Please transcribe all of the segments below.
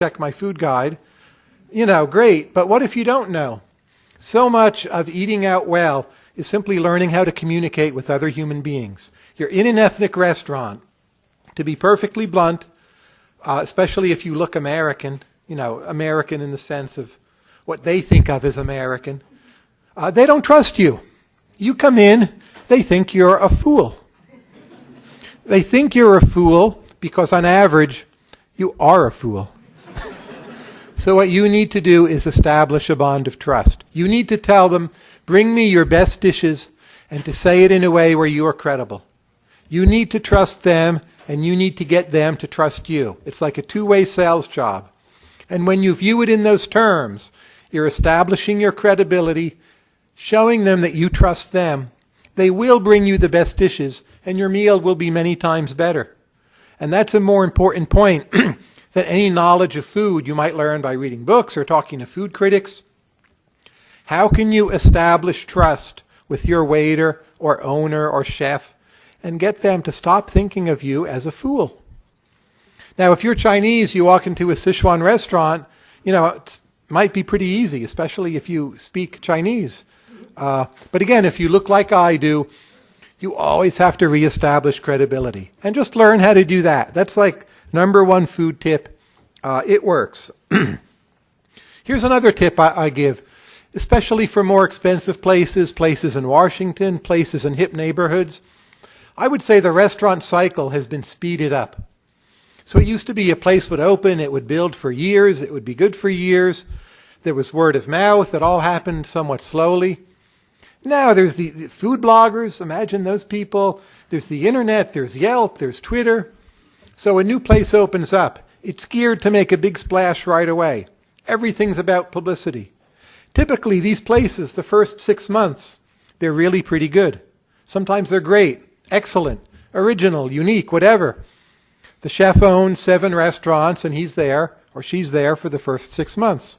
check my food guide. Great, but what if you don't know? So much of eating out well is simply learning how to communicate with other human beings. You're in an ethnic restaurant. To be perfectly blunt, especially if you look American, American in the sense of what they think of as American, they don't trust you. You come in, they think you're a fool. They think you're a fool because on average, you are a fool. So what you need to do is establish a bond of trust. You need to tell them, bring me your best dishes, and to say it in a way where you are credible. You need to trust them, and you need to get them to trust you. It's like a two-way sales job. And when you view it in those terms, you're establishing your credibility, showing them that you trust them. They will bring you the best dishes, and your meal will be many times better. And that's a more important point than any knowledge of food you might learn by reading books or talking to food critics. How can you establish trust with your waiter or owner or chef and get them to stop thinking of you as a fool? Now, if you're Chinese, you walk into a Sichuan restaurant, it might be pretty easy, especially if you speak Chinese. But again, if you look like I do, you always have to reestablish credibility. And just learn how to do that. That's like number one food tip. It works. Here's another tip I give, especially for more expensive places in Washington, places in hip neighborhoods. I would say the restaurant cycle has been speeded up. So it used to be a place would open, it would build for years, it would be good for years. There was word of mouth. It all happened somewhat slowly. Now there's the food bloggers. Imagine those people. There's the internet. There's Yelp. There's Twitter. So a new place opens up. It's geared to make a big splash right away. Everything's about publicity. Typically, these places, the first 6 months, they're really pretty good. Sometimes they're great, excellent, original, unique, whatever. The chef owns 7 restaurants, and he's there or she's there for the first 6 months.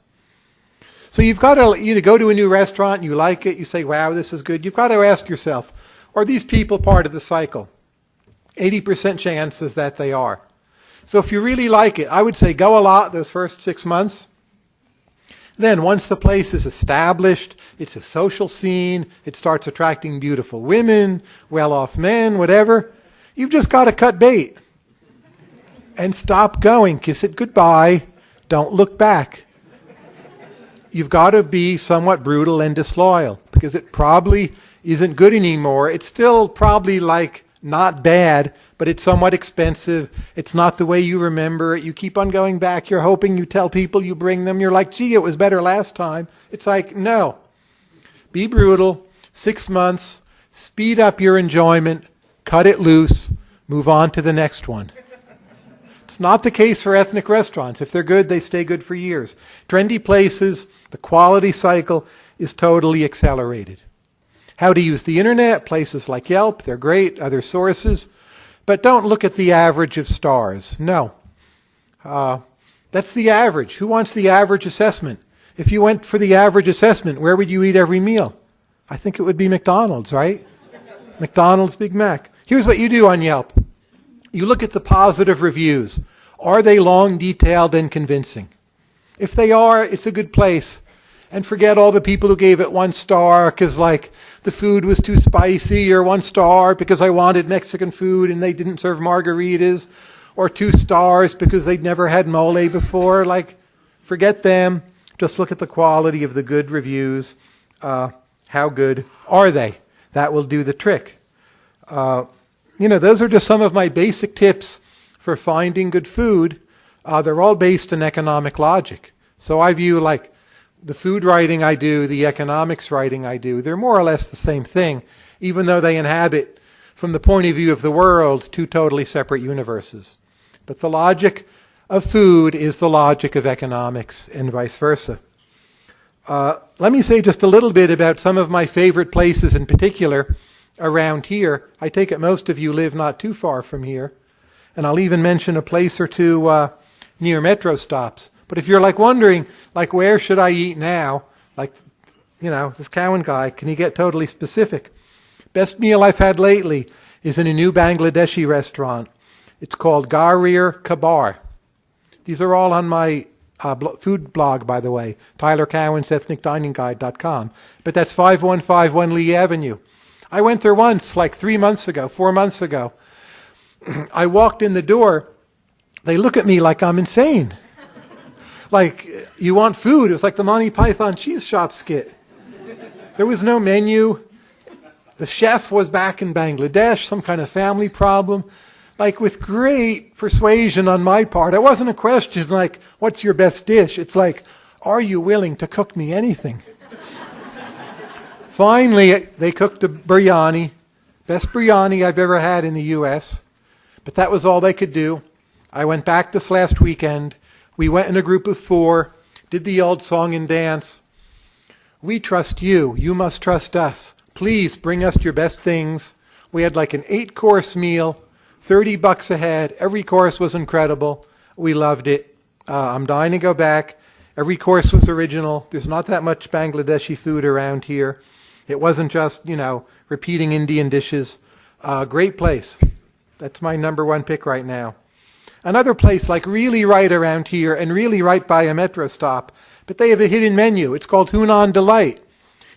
So you've got to go to a new restaurant, you like it, you say, wow, this is good. You've got to ask yourself, are these people part of the cycle? 80% chances that they are. So if you really like it, I would say go a lot those first 6 months. Then once the place is established, it's a social scene, it starts attracting beautiful women, well-off men, whatever, you've just got to cut bait and stop going. Kiss it goodbye. Don't look back. You've got to be somewhat brutal and disloyal because it probably isn't good anymore. It's still probably not bad, but it's somewhat expensive. It's not the way you remember it. You keep on going back. You're hoping you tell people, you bring them. You're like, gee, it was better last time. It's like, no. Be brutal. 6 months. Speed up your enjoyment. Cut it loose. Move on to the next one. It's not the case for ethnic restaurants. If they're good, they stay good for years. Trendy places, the quality cycle is totally accelerated. How to use the internet, places like Yelp, they're great, other sources. But don't look at the average of stars. No. That's the average. Who wants the average assessment? If you went for the average assessment, where would you eat every meal? I think it would be McDonald's, right? McDonald's, Big Mac. Here's what you do on Yelp. You look at the positive reviews. Are they long, detailed, and convincing? If they are, it's a good place. And forget all the people who gave it 1 star because the food was too spicy, or 1 star because I wanted Mexican food and they didn't serve margaritas, or 2 stars because they'd never had mole before. Forget them. Just look at the quality of the good reviews. How good are they? That will do the trick. Those are just some of my basic tips for finding good food. They're all based in economic logic. So I view the food writing I do, the economics writing I do, they're more or less the same thing, even though they inhabit, from the point of view of the world, 2 totally separate universes. But the logic of food is the logic of economics and vice versa. Let me say just a little bit about some of my favorite places in particular around here. I take it most of you live not too far from here. And I'll even mention a place or two near metro stops. But if you're wondering, where should I eat now? This Cowan guy, can he get totally specific? Best meal I've had lately is in a new Bangladeshi restaurant. It's called Garir Kabar. These are all on my food blog, by the way, Tyler Cowen's ethnicdiningguide.com. But that's 5151 Lee Avenue. I went there once, like 4 months ago. I walked in the door. They look at me like I'm insane. Like, you want food? It was like the Monty Python cheese shop skit. There was no menu. The chef was back in Bangladesh, some kind of family problem. Like, with great persuasion on my part. It wasn't a question like, what's your best dish? It's like, are you willing to cook me anything? Finally, they cooked a biryani. Best biryani I've ever had in the U.S. But that was all they could do. I went back this last weekend. We went in a group of 4, did the old song and dance. We trust you. You must trust us. Please bring us your best things. We had like an 8-course meal, $30 a head. Every course was incredible. We loved it. I'm dying to go back. Every course was original. There's not that much Bangladeshi food around here. It wasn't just, repeating Indian dishes. Great place. That's my number 1 pick right now. Another place like really right around here and really right by a metro stop, but they have a hidden menu. It's called Hunan Delight.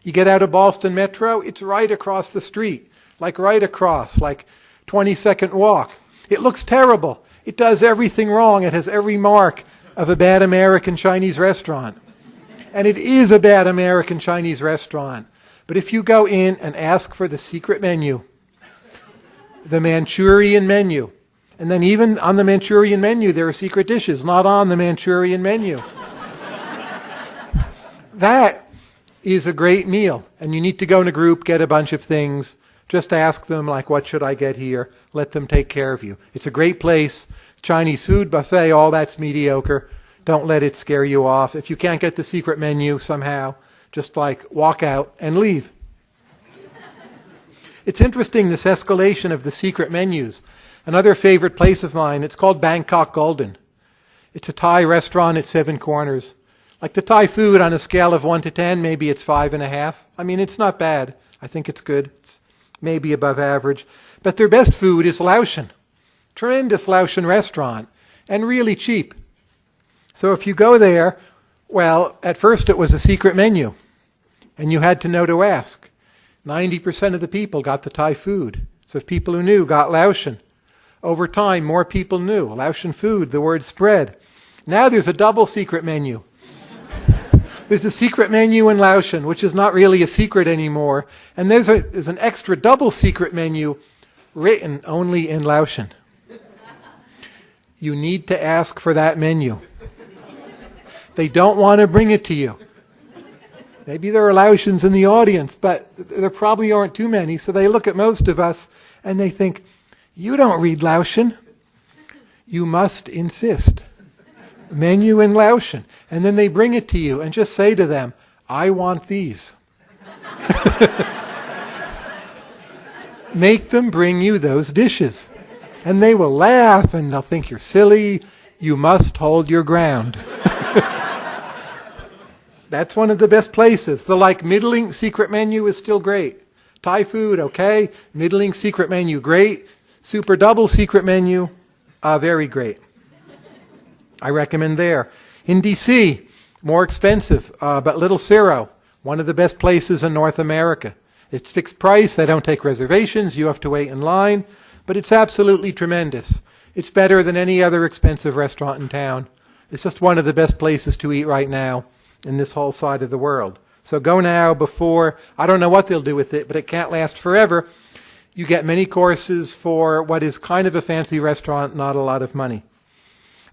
You get out of Boston Metro, it's right across the street, like right across, like 20-second walk. It looks terrible. It does everything wrong. It has every mark of a bad American Chinese restaurant. And it is a bad American Chinese restaurant. But if you go in and ask for the secret menu, the Manchurian menu, and then even on the Manchurian menu, there are secret dishes, not on the Manchurian menu. That is a great meal. And you need to go in a group, get a bunch of things. Just ask them, like, what should I get here? Let them take care of you. It's a great place. Chinese food, buffet, all that's mediocre. Don't let it scare you off. If you can't get the secret menu somehow, just walk out and leave. It's interesting, this escalation of the secret menus. Another favorite place of mine, it's called Bangkok Golden. It's a Thai restaurant at 7 Corners. Like the Thai food on a scale of 1 to 10, maybe it's 5.5. I mean, it's not bad. I think it's good. It's maybe above average. But their best food is Laotian. Tremendous Laotian restaurant. And really cheap. So if you go there, well, at first it was a secret menu. And you had to know to ask. 90% of the people got the Thai food. So if people who knew got Laotian. Over time, more people knew. Laotian food, the word spread. Now there's a double secret menu. There's a secret menu in Laotian, which is not really a secret anymore. And there's an extra double secret menu written only in Laotian. You need to ask for that menu. They don't want to bring it to you. Maybe there are Laotians in the audience, but there probably aren't too many. So they look at most of us and they think, you don't read Laotian. You must insist. Menu in Laotian. And then they bring it to you and just say to them, I want these. Make them bring you those dishes. And they will laugh and they'll think you're silly. You must hold your ground. That's one of the best places. The middling secret menu is still great. Thai food, okay. Middling secret menu, great. Super double secret menu, very great. I recommend there. In D.C., more expensive, but Little Ciro, one of the best places in North America. It's fixed price. They don't take reservations. You have to wait in line. But it's absolutely tremendous. It's better than any other expensive restaurant in town. It's just one of the best places to eat right now in this whole side of the world. So go now before, I don't know what they'll do with it, but it can't last forever. You get many courses for what is kind of a fancy restaurant, not a lot of money.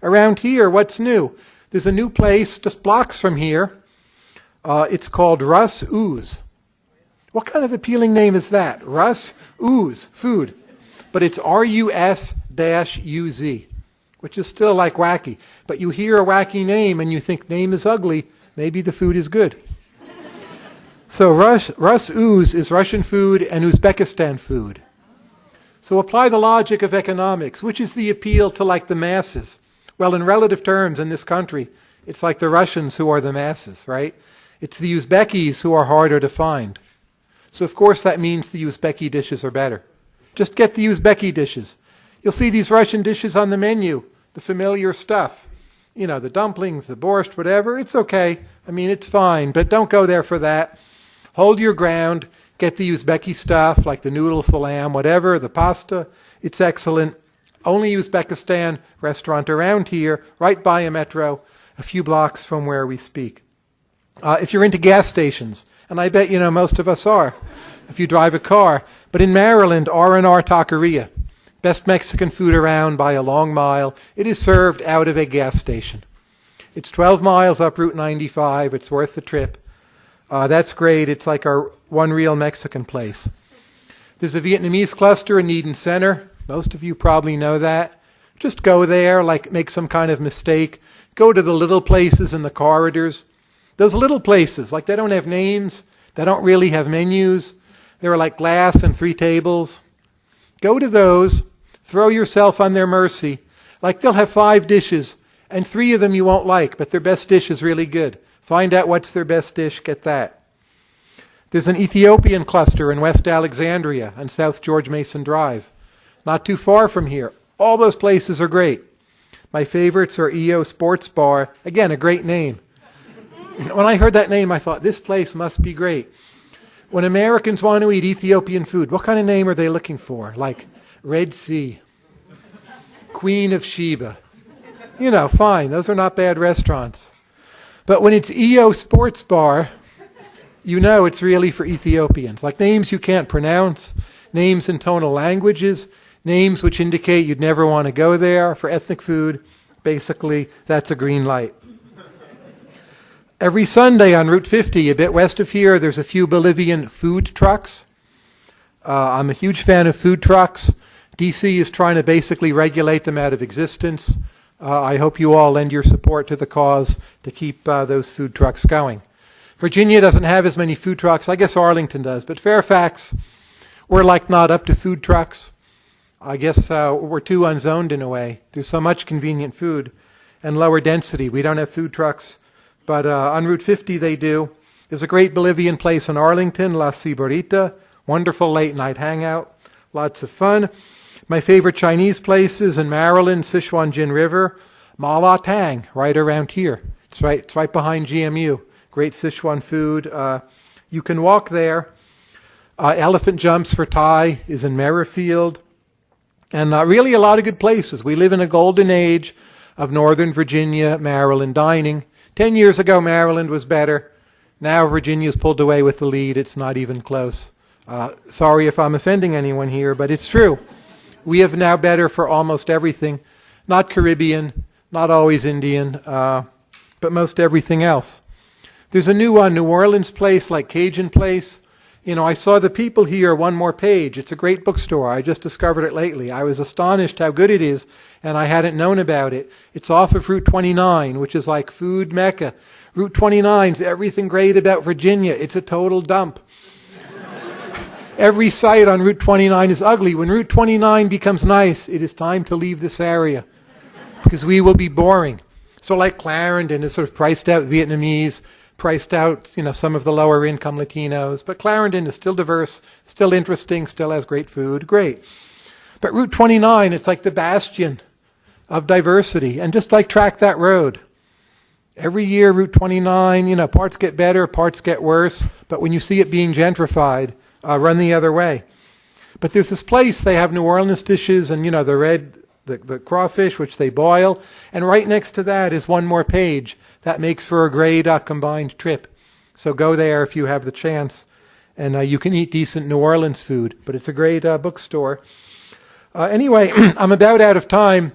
Around here, what's new? There's a new place just blocks from here. It's called Russ Ooze. What kind of appealing name is that? Russ Ooze, food. But it's RUS-UZ, which is still like wacky. But you hear a wacky name and you think name is ugly, maybe the food is good. So Russ Ooze is Russian food and Uzbekistan food. So apply the logic of economics. Which is the appeal to the masses? Well, in relative terms in this country, it's like the Russians who are the masses, right? It's the Uzbekis who are harder to find. So of course that means the Uzbeki dishes are better. Just get the Uzbeki dishes. You'll see these Russian dishes on the menu, the familiar stuff. the dumplings, the borscht, whatever, it's okay. I mean, it's fine, but don't go there for that. Hold your ground. Get the Uzbeki stuff, like the noodles, the lamb, whatever, the pasta. It's excellent. Only Uzbekistan restaurant around here, right by a metro, a few blocks from where we speak. If you're into gas stations, and I bet most of us are, if you drive a car, but in Maryland, R&R Taqueria, best Mexican food around by a long mile. It is served out of a gas station. It's 12 miles up Route 95. It's worth the trip. That's great. It's like our one real Mexican place. There's a Vietnamese cluster in Eden Center. Most of you probably know that. Just go there, make some kind of mistake. Go to the little places in the corridors. Those little places, they don't have names. They don't really have menus. They're like glass and 3 tables. Go to those. Throw yourself on their mercy. They'll have 5 dishes, and 3 of them you won't like, but their best dish is really good. Find out what's their best dish, get that. There's an Ethiopian cluster in West Alexandria on South George Mason Drive. Not too far from here. All those places are great. My favorites are EO Sports Bar. Again, a great name. When I heard that name, I thought, this place must be great. When Americans want to eat Ethiopian food, what kind of name are they looking for? Like Red Sea, Queen of Sheba. Fine. Those are not bad restaurants. But when it's EO Sports Bar, it's really for Ethiopians. Names you can't pronounce, names in tonal languages, names which indicate you'd never want to go there for ethnic food. Basically, that's a green light. Every Sunday on Route 50, a bit west of here, there's a few Bolivian food trucks. I'm a huge fan of food trucks. DC is trying to basically regulate them out of existence. I hope you all lend your support to the cause to keep those food trucks going. Virginia doesn't have as many food trucks. I guess Arlington does. But Fairfax, we're not up to food trucks. I guess we're too unzoned in a way. There's so much convenient food and lower density. We don't have food trucks. But on Route 50 they do. There's a great Bolivian place in Arlington, La Ciborita. Wonderful late night hangout. Lots of fun. My favorite Chinese places in Maryland, Sichuan-Jin River, Ma La Tang, right around here. It's right behind GMU. Great Sichuan food. You can walk there. Elephant Jumps for Thai is in Merrifield. And really a lot of good places. We live in a golden age of Northern Virginia, Maryland dining. 10 years ago, Maryland was better. Now Virginia's pulled away with the lead. It's not even close. Sorry if I'm offending anyone here, but it's true. We have now better for almost everything. Not Caribbean, not always Indian, but most everything else. There's a new one, New Orleans place, like Cajun Place. I saw the people here, one more page. It's a great bookstore. I just discovered it lately. I was astonished how good it is, and I hadn't known about it. It's off of Route 29, which is like food mecca. Route 29's everything great about Virginia. It's a total dump. Every site on Route 29 is ugly. When Route 29 becomes nice, it is time to leave this area because we will be boring. So like Clarendon is sort of priced out Vietnamese, priced out, some of the lower income Latinos, but Clarendon is still diverse, still interesting, still has great food, great. But Route 29, it's like the bastion of diversity, and just track that road. Every year, Route 29, parts get better, parts get worse, but when you see it being gentrified, run the other way. But there's this place, they have New Orleans dishes and, the crawfish, which they boil, and right next to that is one more page. That makes for a great combined trip. So go there if you have the chance. And you can eat decent New Orleans food, but it's a great bookstore. Anyway, I'm about out of time.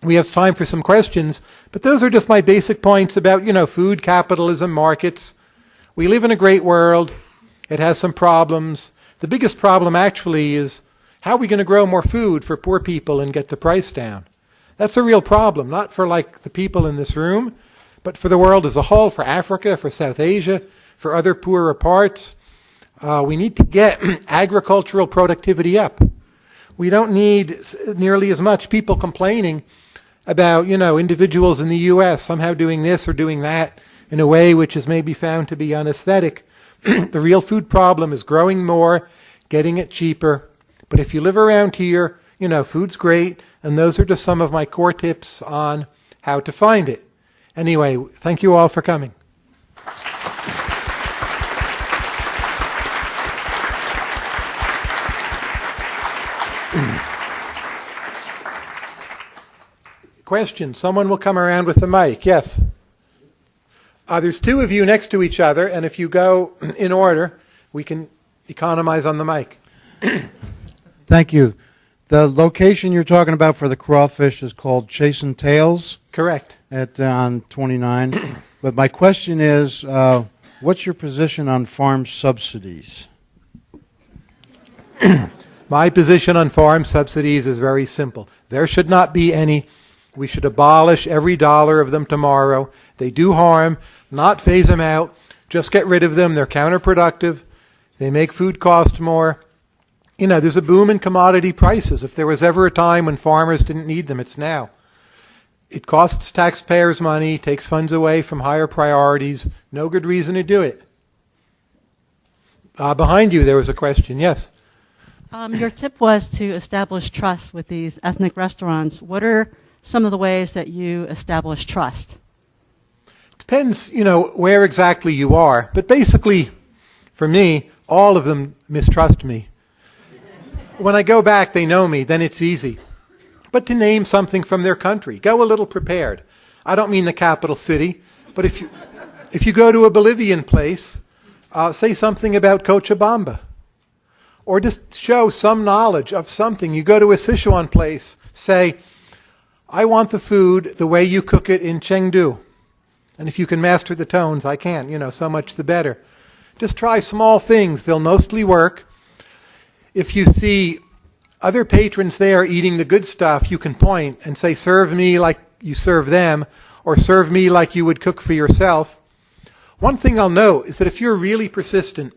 We have time for some questions, but those are just my basic points about, food, capitalism, markets. We live in a great world. It has some problems. The biggest problem actually is how are we going to grow more food for poor people and get the price down? That's a real problem, not for the people in this room, but for the world as a whole, for Africa, for South Asia, for other poorer parts. We need to get agricultural productivity up. We don't need nearly as much people complaining about, individuals in the U.S. somehow doing this or doing that in a way which is maybe found to be unaesthetic. The real food problem is growing more, getting it cheaper. But if you live around here, food's great, and those are just some of my core tips on how to find it. Anyway, thank you all for coming. Question. Someone will come around with the mic. Yes. There's two of you next to each other, and if you go in order, we can economize on the mic. Thank you. The location you're talking about for the crawfish is called Chasing Tails. Correct. On 29. But my question is, what's your position on farm subsidies? My position on farm subsidies is very simple. There should not be any. We should abolish every dollar of them tomorrow. They do harm, not phase them out. Just get rid of them. They're counterproductive. They make food cost more. You know, there's a boom in commodity prices. If there was ever a time when farmers didn't need them, it's now. It costs taxpayers money, takes funds away from higher priorities. No good reason to do it. Behind you, there was a question. Yes? Your tip was to establish trust with these ethnic restaurants. What are some of the ways that you establish trust? Depends, where exactly you are. But basically, for me, all of them mistrust me. When I go back, they know me, then it's easy. But to name something from their country, go a little prepared. I don't mean the capital city, but if you go to a Bolivian place, say something about Cochabamba. Or just show some knowledge of something. You go to a Sichuan place, say, I want the food the way you cook it in Chengdu. And if you can master the tones, I can, so much the better. Just try small things. They'll mostly work. If you see other patrons there eating the good stuff, you can point and say, serve me like you serve them, or serve me like you would cook for yourself. One thing I'll note is that if you're really persistent,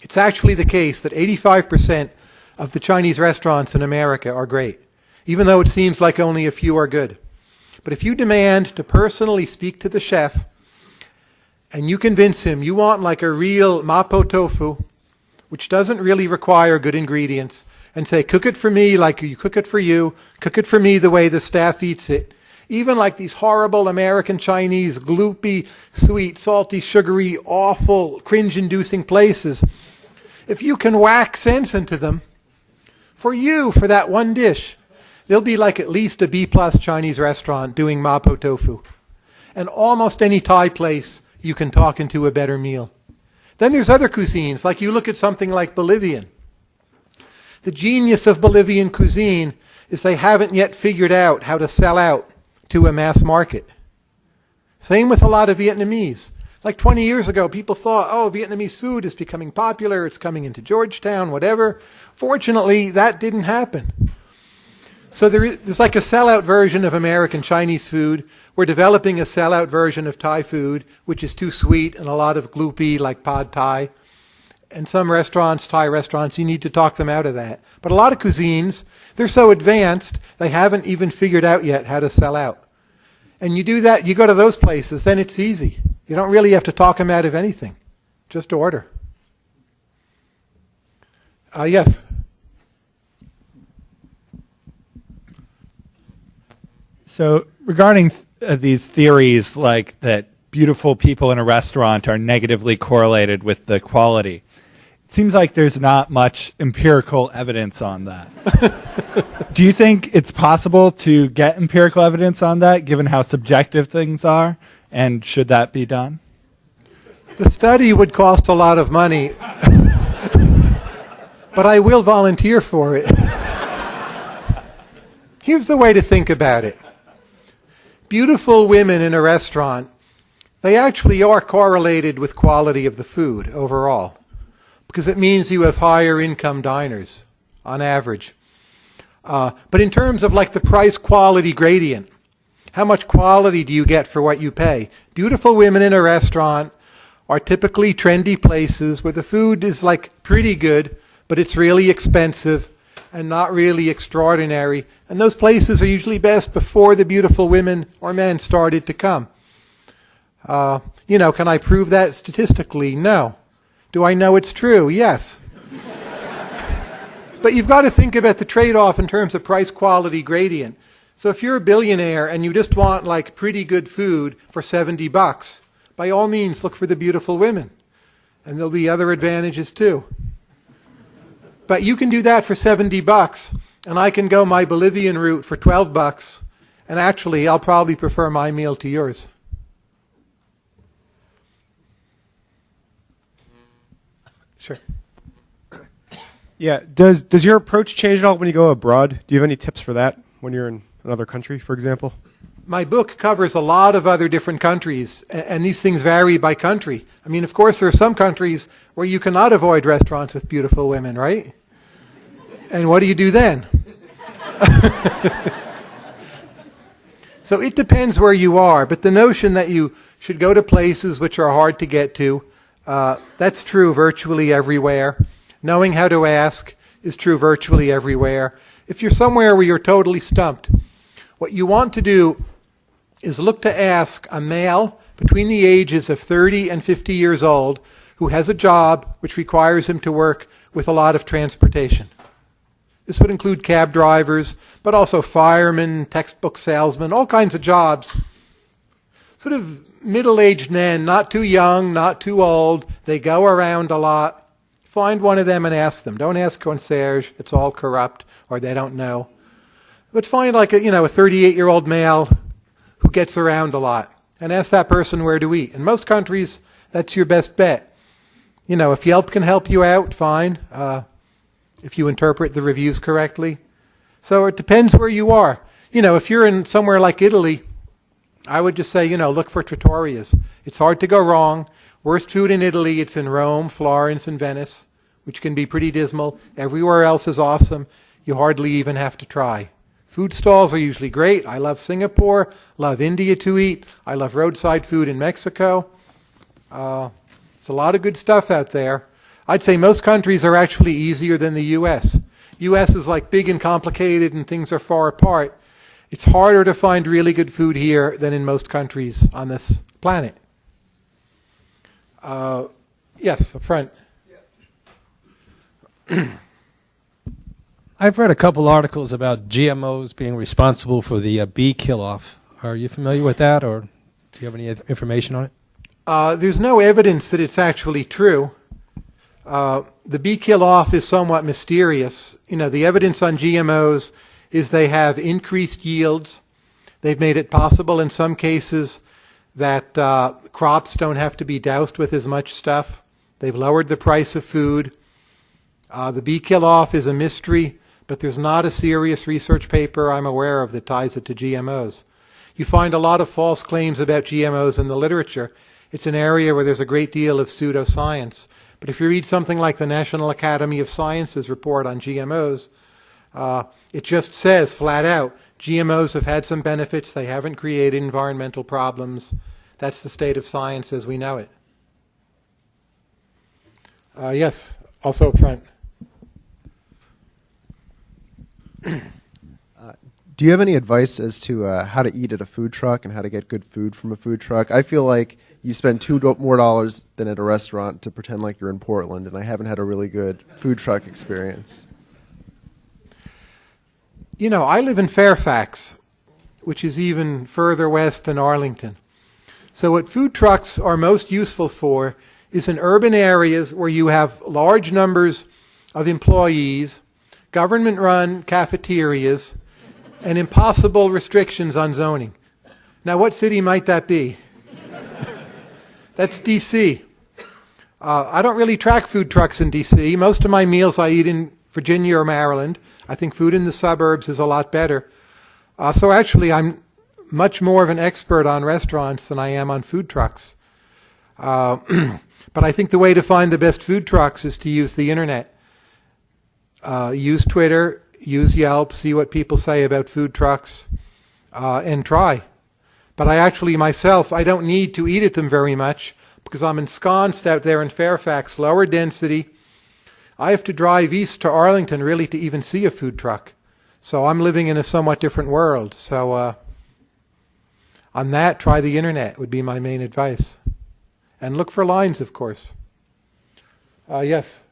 it's actually the case that 85% of the Chinese restaurants in America are great, even though it seems like only a few are good. But if you demand to personally speak to the chef, and you convince him you want like a real mapo tofu, which doesn't really require good ingredients, and say, cook it for me like you cook it for you, cook it for me the way the staff eats it. Even like these horrible American Chinese, gloopy, sweet, salty, sugary, awful, cringe-inducing places, if you can whack sense into them, for that one dish, they'll be like at least a B-plus Chinese restaurant doing mapo tofu. And almost any Thai place, you can talk into a better meal. Then there's other cuisines, like you look at something like Bolivian. The genius of Bolivian cuisine is they haven't yet figured out how to sell out to a mass market. Same with a lot of Vietnamese. Like 20 years ago, people thought, Vietnamese food is becoming popular, it's coming into Georgetown, whatever. Fortunately, that didn't happen. So there's like a sellout version of American Chinese food. We're developing a sellout version of Thai food, which is too sweet and a lot of gloopy, like pad Thai. And some restaurants, Thai restaurants, you need to talk them out of that. But a lot of cuisines, they're so advanced, they haven't even figured out yet how to sell out. And you do that, you go to those places, then it's easy. You don't really have to talk them out of anything. Just order. Yes. So regarding these theories like that beautiful people in a restaurant are negatively correlated with the quality, it seems like there's not much empirical evidence on that. Do you think it's possible to get empirical evidence on that, given how subjective things are? And should that be done? The study would cost a lot of money, but I will volunteer for it. Here's the way to think about it. Beautiful women in a restaurant, they actually are correlated with quality of the food overall, because it means you have higher income diners on average. But in terms of like the price-quality gradient, how much quality do you get for what you pay? Beautiful women in a restaurant are typically trendy places where the food is like pretty good, but it's really expensive and not really extraordinary. And those places are usually best before the beautiful women or men started to come. Can I prove that statistically? No. Do I know it's true? Yes. But you've got to think about the trade-off in terms of price-quality gradient. So if you're a billionaire and you just want like pretty good food for $70, by all means look for the beautiful women. And there'll be other advantages too. But you can do that for $70, and I can go my Bolivian route for $12, and actually I'll probably prefer my meal to yours. Sure. Yeah. Does your approach change at all when you go abroad? Do you have any tips for that when you're in another country, for example? My book covers a lot of other different countries, and these things vary by country. I mean, of course, there are some countries where you cannot avoid restaurants with beautiful women, right? And what do you do then? So it depends where you are, but the notion that you should go to places which are hard to get to, that's true virtually everywhere. Knowing how to ask is true virtually everywhere. If you're somewhere where you're totally stumped, what you want to do is look to ask a male between the ages of 30 and 50 years old who has a job which requires him to work with a lot of transportation. This would include cab drivers, but also firemen, textbook salesmen, all kinds of jobs. Sort of middle-aged men, not too young, not too old. They go around a lot. Find one of them and ask them. Don't ask concierge. It's all corrupt or they don't know. But find like a 38-year-old male who gets around a lot and ask that person where to eat. In most countries, that's your best bet. If Yelp can help you out, fine. If you interpret the reviews correctly. So it depends where you are. If you're in somewhere like Italy, I would just say, look for trattorias. It's hard to go wrong. Worst food in Italy, it's in Rome, Florence, and Venice, which can be pretty dismal. Everywhere else is awesome. You hardly even have to try. Food stalls are usually great. I love Singapore, love India to eat. I love roadside food in Mexico. It's a lot of good stuff out there. I'd say most countries are actually easier than the U.S. U.S. is like big and complicated and things are far apart. It's harder to find really good food here than in most countries on this planet. Yes, up front. I've read a couple articles about GMOs being responsible for the bee kill-off. Are you familiar with that, or do you have any information on it? There's no evidence that it's actually true. The bee kill-off is somewhat mysterious. The evidence on GMOs is they have increased yields. They've made it possible in some cases that crops don't have to be doused with as much stuff. They've lowered the price of food. The bee kill-off is a mystery, but there's not a serious research paper I'm aware of that ties it to GMOs. You find a lot of false claims about GMOs in the literature. It's an area where there's a great deal of pseudoscience. But if you read something like the National Academy of Sciences report on GMOs, it just says flat out, GMOs have had some benefits. They haven't created environmental problems. That's the state of science as we know it. Yes, also up front. Do you have any advice as to how to eat at a food truck and how to get good food from a food truck? I feel like you spend $2 more than at a restaurant to pretend like you're in Portland, and I haven't had a really good food truck experience. I live in Fairfax, which is even further west than Arlington. So what food trucks are most useful for is in urban areas where you have large numbers of employees, government-run cafeterias, and impossible restrictions on zoning. Now, what city might that be? That's D.C. I don't really track food trucks in D.C. Most of my meals I eat in Virginia or Maryland. I think food in the suburbs is a lot better. So actually, I'm much more of an expert on restaurants than I am on food trucks. But I think the way to find the best food trucks is to use the internet. Use Twitter, use Yelp, see what people say about food trucks, and try. But I actually myself, I don't need to eat at them very much because I'm ensconced out there in Fairfax, lower density. I have to drive east to Arlington really to even see a food truck. So I'm living in a somewhat different world. So on that, try the internet would be my main advice. And look for lines, of course. Yes.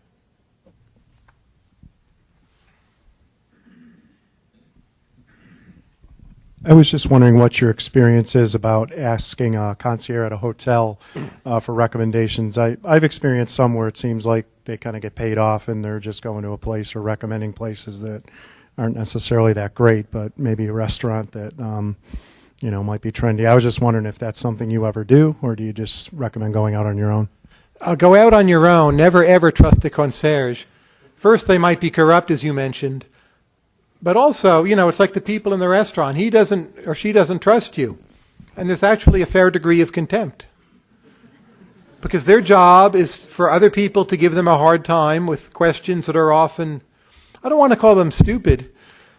I was just wondering what your experience is about asking a concierge at a hotel for recommendations. I've experienced some where it seems like they kind of get paid off and they're just going to a place or recommending places that aren't necessarily that great, but maybe a restaurant that might be trendy. I was just wondering if that's something you ever do, or do you just recommend going out on your own? Go out on your own. Never ever trust the concierge. First, they might be corrupt, as you mentioned. But also, it's like the people in the restaurant. He doesn't or she doesn't trust you. And there's actually a fair degree of contempt. Because their job is for other people to give them a hard time with questions that are often, I don't want to call them stupid,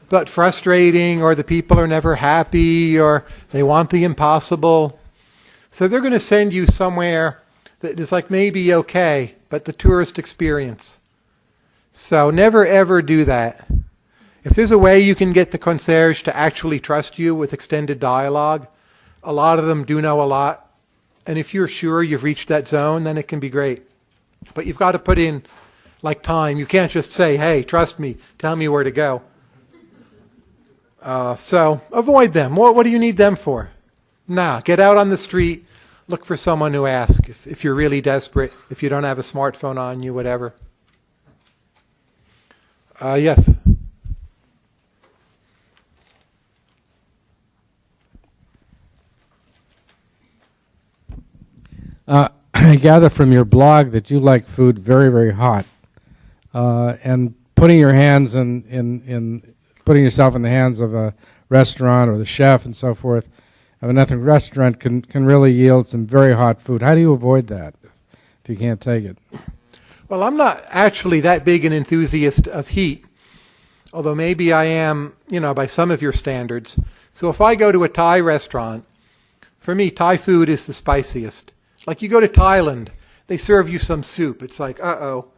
but frustrating, or the people are never happy, or they want the impossible. So they're going to send you somewhere that is like maybe okay, but the tourist experience. So never ever do that. If there's a way you can get the concierge to actually trust you with extended dialogue, a lot of them do know a lot. And if you're sure you've reached that zone, then it can be great. But you've got to put in like time. You can't just say, hey, trust me, tell me where to go. So avoid them. What do you need them for? Nah, get out on the street, look for someone to ask if you're really desperate, if you don't have a smartphone on you, whatever. Yes. I gather from your blog that you like food very, very hot, and putting your hands putting yourself in the hands of a restaurant or the chef and so forth of an ethnic restaurant can really yield some very hot food. How do you avoid that if you can't take it? Well, I'm not actually that big an enthusiast of heat, although maybe I am, by some of your standards. So if I go to a Thai restaurant, for me, Thai food is the spiciest. Like you go to Thailand, they serve you some soup. It's like, uh-oh.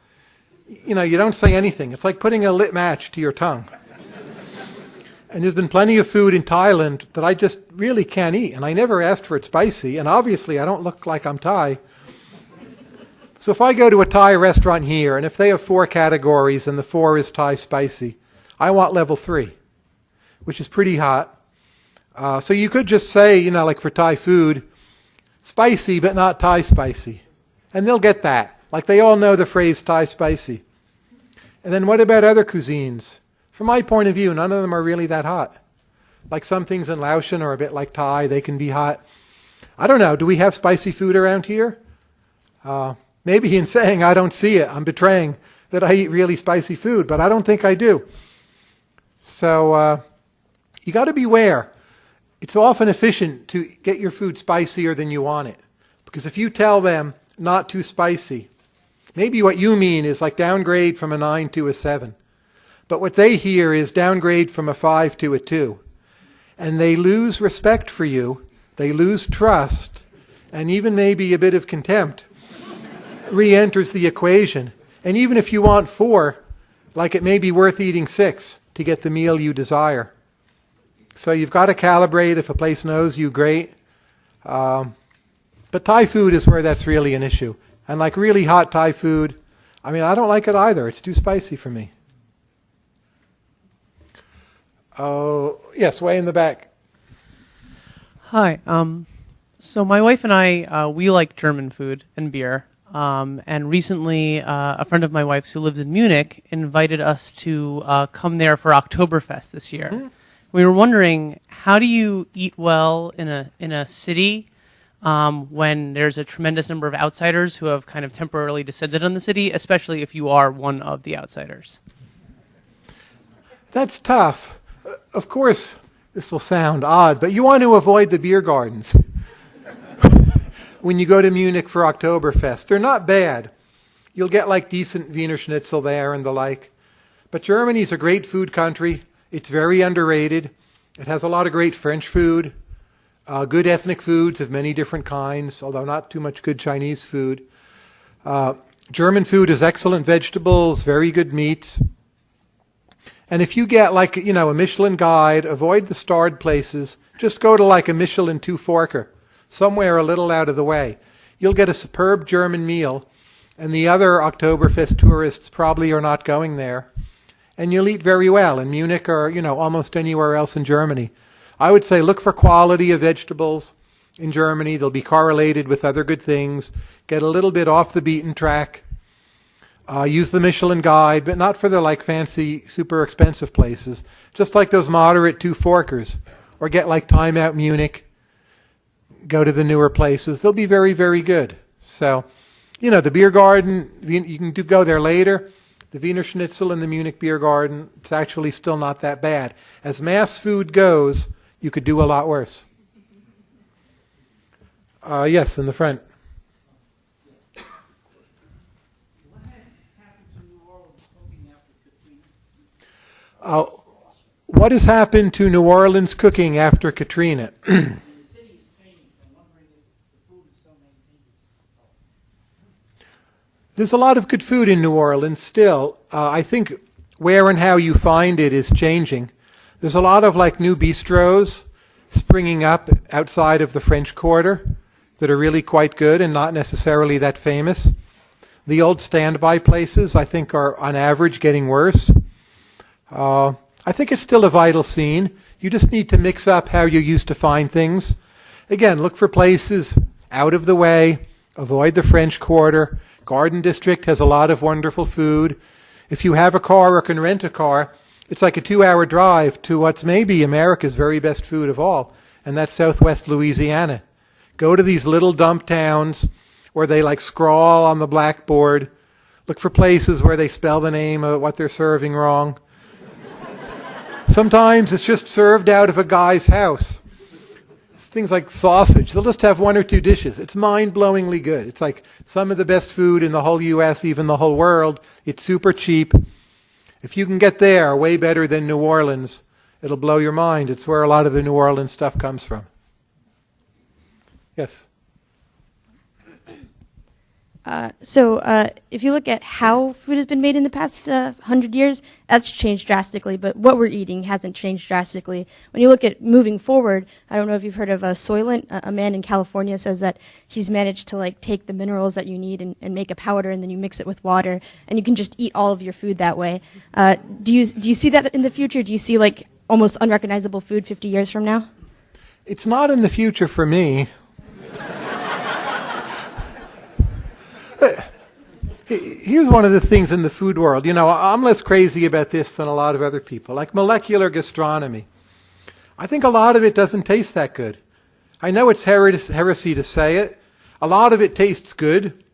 You don't say anything. It's like putting a lit match to your tongue. And there's been plenty of food in Thailand that I just really can't eat. And I never asked for it spicy. And obviously, I don't look like I'm Thai. So if I go to a Thai restaurant here, and if they have 4 categories and the 4 is Thai spicy, I want level 3, which is pretty hot. So you could just say, like for Thai food, spicy but not Thai spicy. And they'll get that. Like they all know the phrase Thai spicy. And then what about other cuisines? From my point of view, none of them are really that hot. Like some things in Laotian are a bit like Thai. They can be hot. I don't know. Do we have spicy food around here? Maybe in saying I don't see it, I'm betraying that I eat really spicy food, but I don't think I do. So you got to beware. It's often efficient to get your food spicier than you want it. Because if you tell them not too spicy, maybe what you mean is like downgrade from a 9 to a 7. But what they hear is downgrade from a 5 to a 2. And they lose respect for you, they lose trust, and even maybe a bit of contempt re-enters the equation. And even if you want 4, like it may be worth eating 6 to get the meal you desire. So you've got to calibrate. If a place knows you, great. But Thai food is where that's really an issue. And like really hot Thai food, I don't like it either. It's too spicy for me. Oh, yes, way in the back. Hi. So my wife and I, we like German food and beer. And recently, a friend of my wife's who lives in Munich invited us to come there for Oktoberfest this year. Mm. We were wondering, how do you eat well in a city when there's a tremendous number of outsiders who have kind of temporarily descended on the city, especially if you are one of the outsiders? That's tough. Of course, this will sound odd, but you want to avoid the beer gardens when you go to Munich for Oktoberfest. They're not bad. You'll get like decent Wiener Schnitzel there and the like. But Germany's a great food country. It's very underrated. It has a lot of great French food, good ethnic foods of many different kinds, although not too much good Chinese food. German food is excellent vegetables, very good meats. And if you get like, a Michelin guide, avoid the starred places. Just go to like a Michelin 2-forker, somewhere a little out of the way. You'll get a superb German meal, and the other Oktoberfest tourists probably are not going there. And you'll eat very well in Munich or, almost anywhere else in Germany. I would say look for quality of vegetables in Germany. They'll be correlated with other good things. Get a little bit off the beaten track. Use the Michelin guide, but not for the like fancy, super expensive places. Just like those moderate two forkers. Or get like Time Out Munich. Go to the newer places. They'll be very, very good. So, you know, the beer garden, you can go there later. The Wiener Schnitzel in the Munich beer garden, it's actually still not that bad. As mass food goes, you could do a lot worse. Yes, in the front. What has happened to New Orleans cooking after Katrina? There's a lot of good food in New Orleans still. I think where and how you find it is changing. There's a lot of like new bistros springing up outside of the French Quarter that are really quite good and not necessarily that famous. The old standby places, I think, are on average getting worse. I think it's still a vital scene. You just need to mix up how you used to find things. Again, look for places out of the way. Avoid the French Quarter. Garden District has a lot of wonderful food. If you have a car or can rent a car, it's like a 2-hour drive to what's maybe America's very best food of all, and that's Southwest Louisiana. Go to these little dump towns where they like scrawl on the blackboard. Look for places where they spell the name of what they're serving wrong. Sometimes it's just served out of a guy's house. It's things like sausage. They'll just have 1 or 2 dishes. It's mind-blowingly good. It's like some of the best food in the whole U.S., even the whole world. It's super cheap. If you can get there, way better than New Orleans, it'll blow your mind. It's where a lot of the New Orleans stuff comes from. Yes? If you look at how food has been made in the past 100 years, that's changed drastically, but what we're eating hasn't changed drastically. When you look at moving forward, I don't know if you've heard of Soylent. A man in California says that he's managed to like take the minerals that you need and make a powder, and then you mix it with water, and you can just eat all of your food that way. Do you see that in the future? Do you see like almost unrecognizable food 50 years from now? It's not in the future for me. Here's one of the things in the food world. You know, I'm less crazy about this than a lot of other people. Like molecular gastronomy. I think a lot of it doesn't taste that good. I know it's heresy to say it. A lot of it tastes good,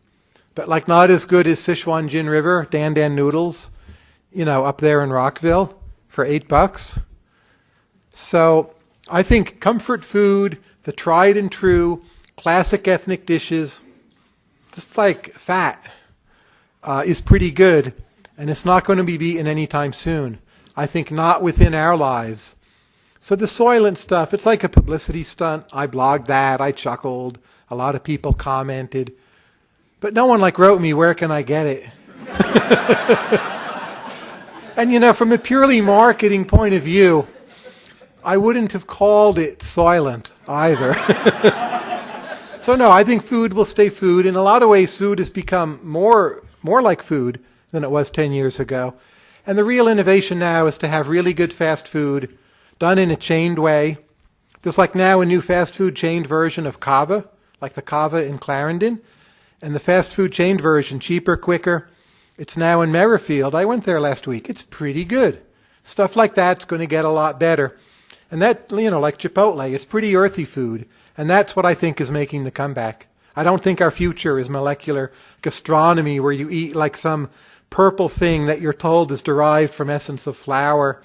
but like not as good as Sichuan Jin River, Dan Dan noodles, you know, up there in Rockville for $8. So I think comfort food, the tried and true, classic ethnic dishes, just like fat, is pretty good, and it's not going to be beaten anytime soon. I think not within our lives. So the Soylent stuff, it's like a publicity stunt. I blogged that. I chuckled. A lot of people commented. But no one like wrote me, where can I get it? And you know, from a purely marketing point of view, I wouldn't have called it Soylent either. So no, I think food will stay food. In a lot of ways, food has become more like food than it was 10 years ago. And the real innovation now is to have really good fast food done in a chained way. There's like now a new fast food chained version of Cava, like the Cava in Clarendon. And the fast food chained version, cheaper, quicker. It's now in Merrifield. I went there last week. It's pretty good. Stuff like that's going to get a lot better. And that, you know, like Chipotle, it's pretty earthy food. And that's what I think is making the comeback. I don't think our future is molecular gastronomy where you eat like some purple thing that you're told is derived from essence of flour.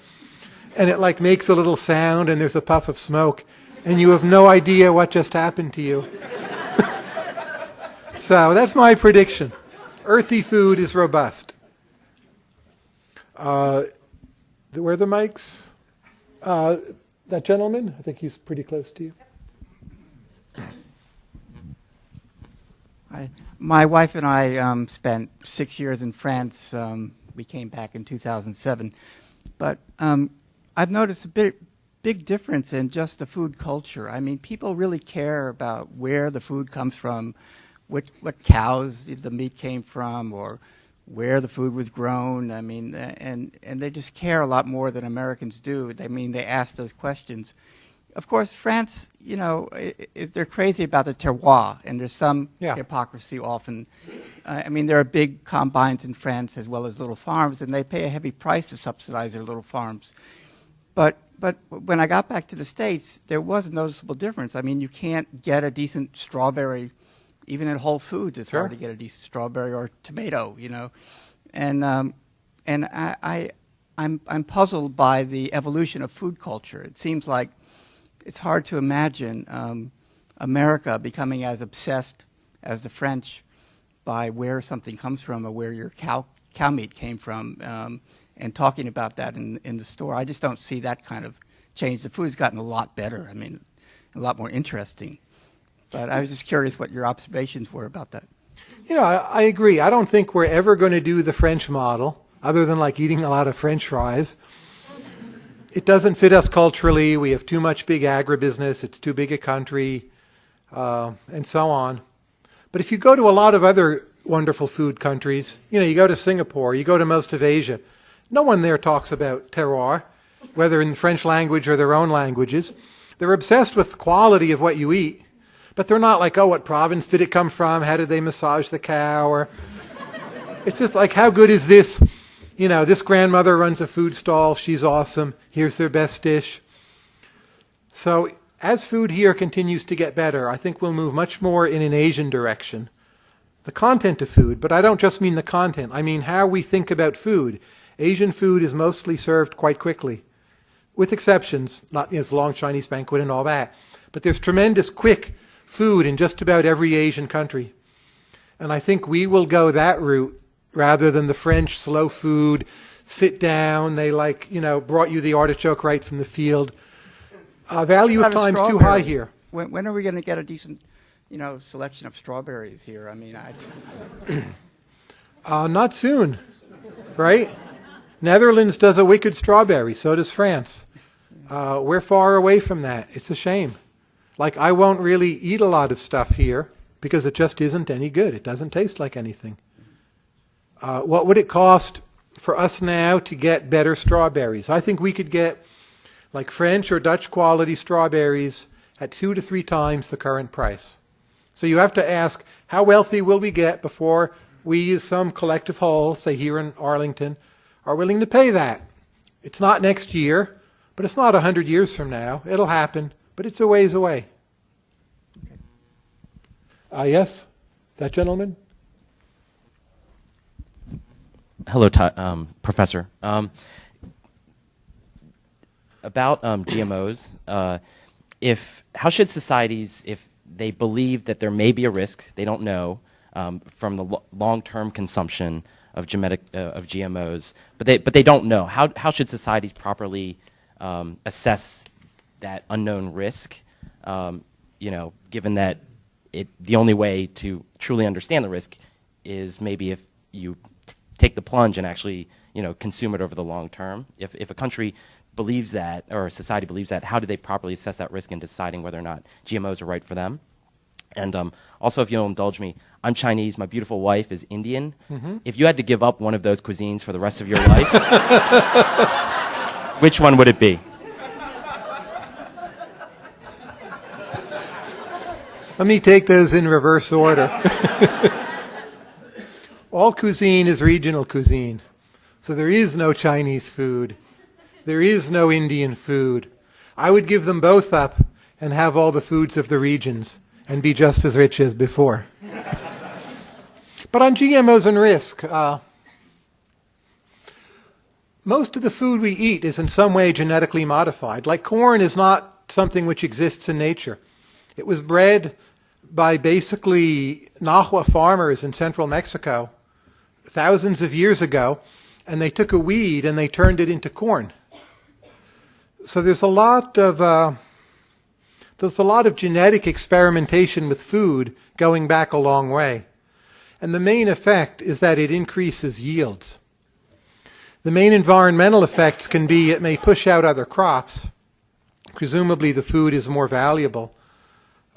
And it like makes a little sound and there's a puff of smoke. And you have no idea what just happened to you. So that's my prediction. Earthy food is robust. Where are the mics? That gentleman, I think he's pretty close to you. My wife and I spent 6 years in France. We came back in 2007. But I've noticed a big difference in just the food culture. I mean, people really care about where the food comes from, what cows the meat came from, or where the food was grown. I mean, and they just care a lot more than Americans do. I mean, they ask those questions. of course, France, they're crazy about the terroir, and there's some hypocrisy often. I mean, there are big combines in France as well as little farms, and they pay a heavy price to subsidize their little farms. But when I got back to the States, there was a noticeable difference. I mean, you can't get a decent strawberry, even at Whole Foods. It's hard to get a decent strawberry or tomato, And I'm puzzled by the evolution of food culture. It seems like it's hard to imagine America becoming as obsessed as the French by where something comes from or where your cow meat came from, and talking about that in the store. I just don't see that kind of change. The food's gotten a lot better. I mean, a lot more interesting. But I was just curious what your observations were about that. I agree. I don't think we're ever going to do the French model, other than like eating a lot of French fries. It doesn't fit us culturally. We have too much big agribusiness. It's too big a country, and so on. But if you go to a lot of other wonderful food countries, you go to Singapore, you go to most of Asia, no one there talks about terroir, whether in the French language or their own languages. They're obsessed with the quality of what you eat, but they're not like, oh, what province did it come from? How did they massage the cow? Or it's just like, how good is this? This grandmother runs a food stall. She's awesome. Here's their best dish. So as food here continues to get better, I think we'll move much more in an Asian direction. The content of food, but I don't just mean the content. I mean how we think about food. Asian food is mostly served quite quickly, with exceptions, not as long Chinese banquet and all that. But there's tremendous quick food in just about every Asian country. And I think we will go that route rather than the French slow food, sit down, they brought you the artichoke right from the field. Value of time's too high here. When are we going to get a decent, selection of strawberries here? I mean, not soon, right? Netherlands does a wicked strawberry, so does France. We're far away from that. It's a shame. Like, I won't really eat a lot of stuff here because it just isn't any good. It doesn't taste like anything. What would it cost for us now to get better strawberries? I think we could get like French or Dutch quality strawberries at 2 to 3 times the current price. So you have to ask, how wealthy will we get before we, as some collective whole, say here in Arlington, are willing to pay that? It's not next year, but it's not 100 years from now. It'll happen, but it's a ways away. Yes, that gentleman? Hello, Professor. About GMOs, how should societies, if they believe that there may be a risk, they don't know, from the long-term consumption of GMOs, but they don't know, how should societies properly assess that unknown risk? Given that the only way to truly understand the risk is maybe if you take the plunge and actually consume it over the long term. If a country believes that, or a society believes that, how do they properly assess that risk in deciding whether or not GMOs are right for them? And also, if you'll indulge me, I'm Chinese, my beautiful wife is Indian. Mm-hmm. If you had to give up one of those cuisines for the rest of your life, which one would it be? Let me take those in reverse order. All cuisine is regional cuisine. So there is no Chinese food. There is no Indian food. I would give them both up and have all the foods of the regions and be just as rich as before. But on GMOs and risk, most of the food we eat is in some way genetically modified. Like corn is not something which exists in nature. It was bred by basically Nahua farmers in central Mexico thousands of years ago, and they took a weed and they turned it into corn. So there's a lot of genetic experimentation with food going back a long way. And the main effect is that it increases yields. The main environmental effects can be it may push out other crops. Presumably the food is more valuable.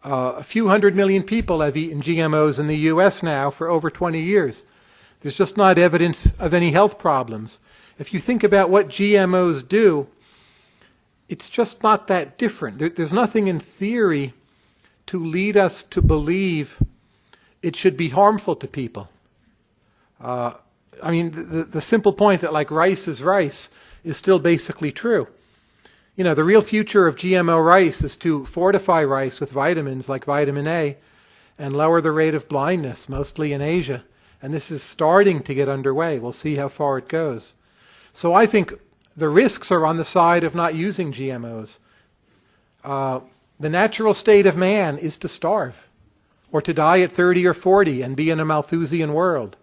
A few 100 million people have eaten GMOs in the US now for over 20 years. There's just not evidence of any health problems. If you think about what GMOs do, it's just not that different. There's nothing in theory to lead us to believe it should be harmful to people. I mean, the simple point that like rice is rice is still basically true. You know, the real future of GMO rice is to fortify rice with vitamins like vitamin A and lower the rate of blindness, mostly in Asia. And this is starting to get underway. We'll see how far it goes. So I think the risks are on the side of not using GMOs. The natural state of man is to starve or to die at 30 or 40 and be in a Malthusian world.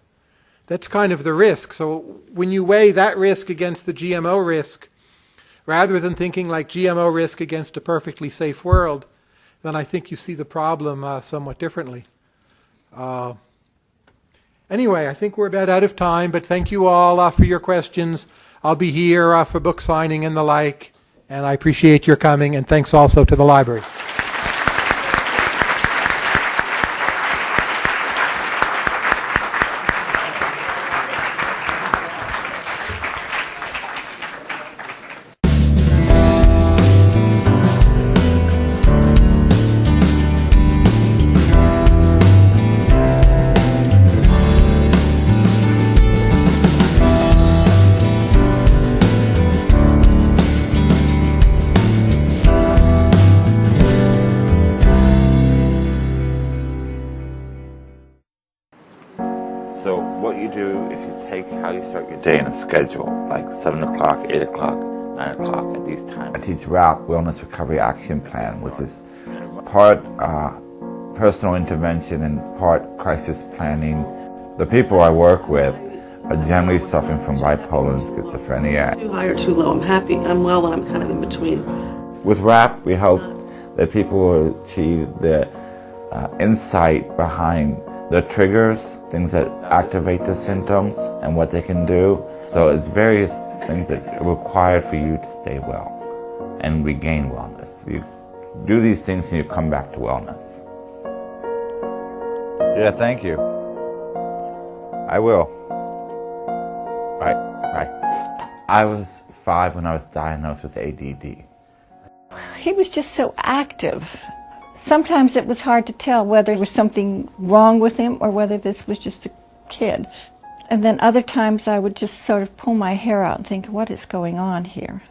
That's kind of the risk. So when you weigh that risk against the GMO risk, rather than thinking like GMO risk against a perfectly safe world, then I think you see the problem somewhat differently. Anyway, I think we're about out of time, but thank you all for your questions. I'll be here for book signing and the like, and I appreciate your coming, and thanks also to the library. So what you do is you take how you start your day in a schedule, like 7 o'clock, 8 o'clock, 9 o'clock at these times. I teach RAP, Wellness Recovery Action Plan, which is part personal intervention and part crisis planning. The people I work with are generally suffering from bipolar and schizophrenia. Too high or too low. I'm happy. I'm well, and I'm kind of in between. With RAP, we hope that people will achieve the insight behind the triggers, things that activate the symptoms, and what they can do. So it's various things that are required for you to stay well and regain wellness. You do these things and you come back to wellness. Yeah, thank you. I will. Right. I was 5 when I was diagnosed with ADD. He was just so active. Sometimes it was hard to tell whether there was something wrong with him or whether this was just a kid. And then other times I would just sort of pull my hair out and think, what is going on here?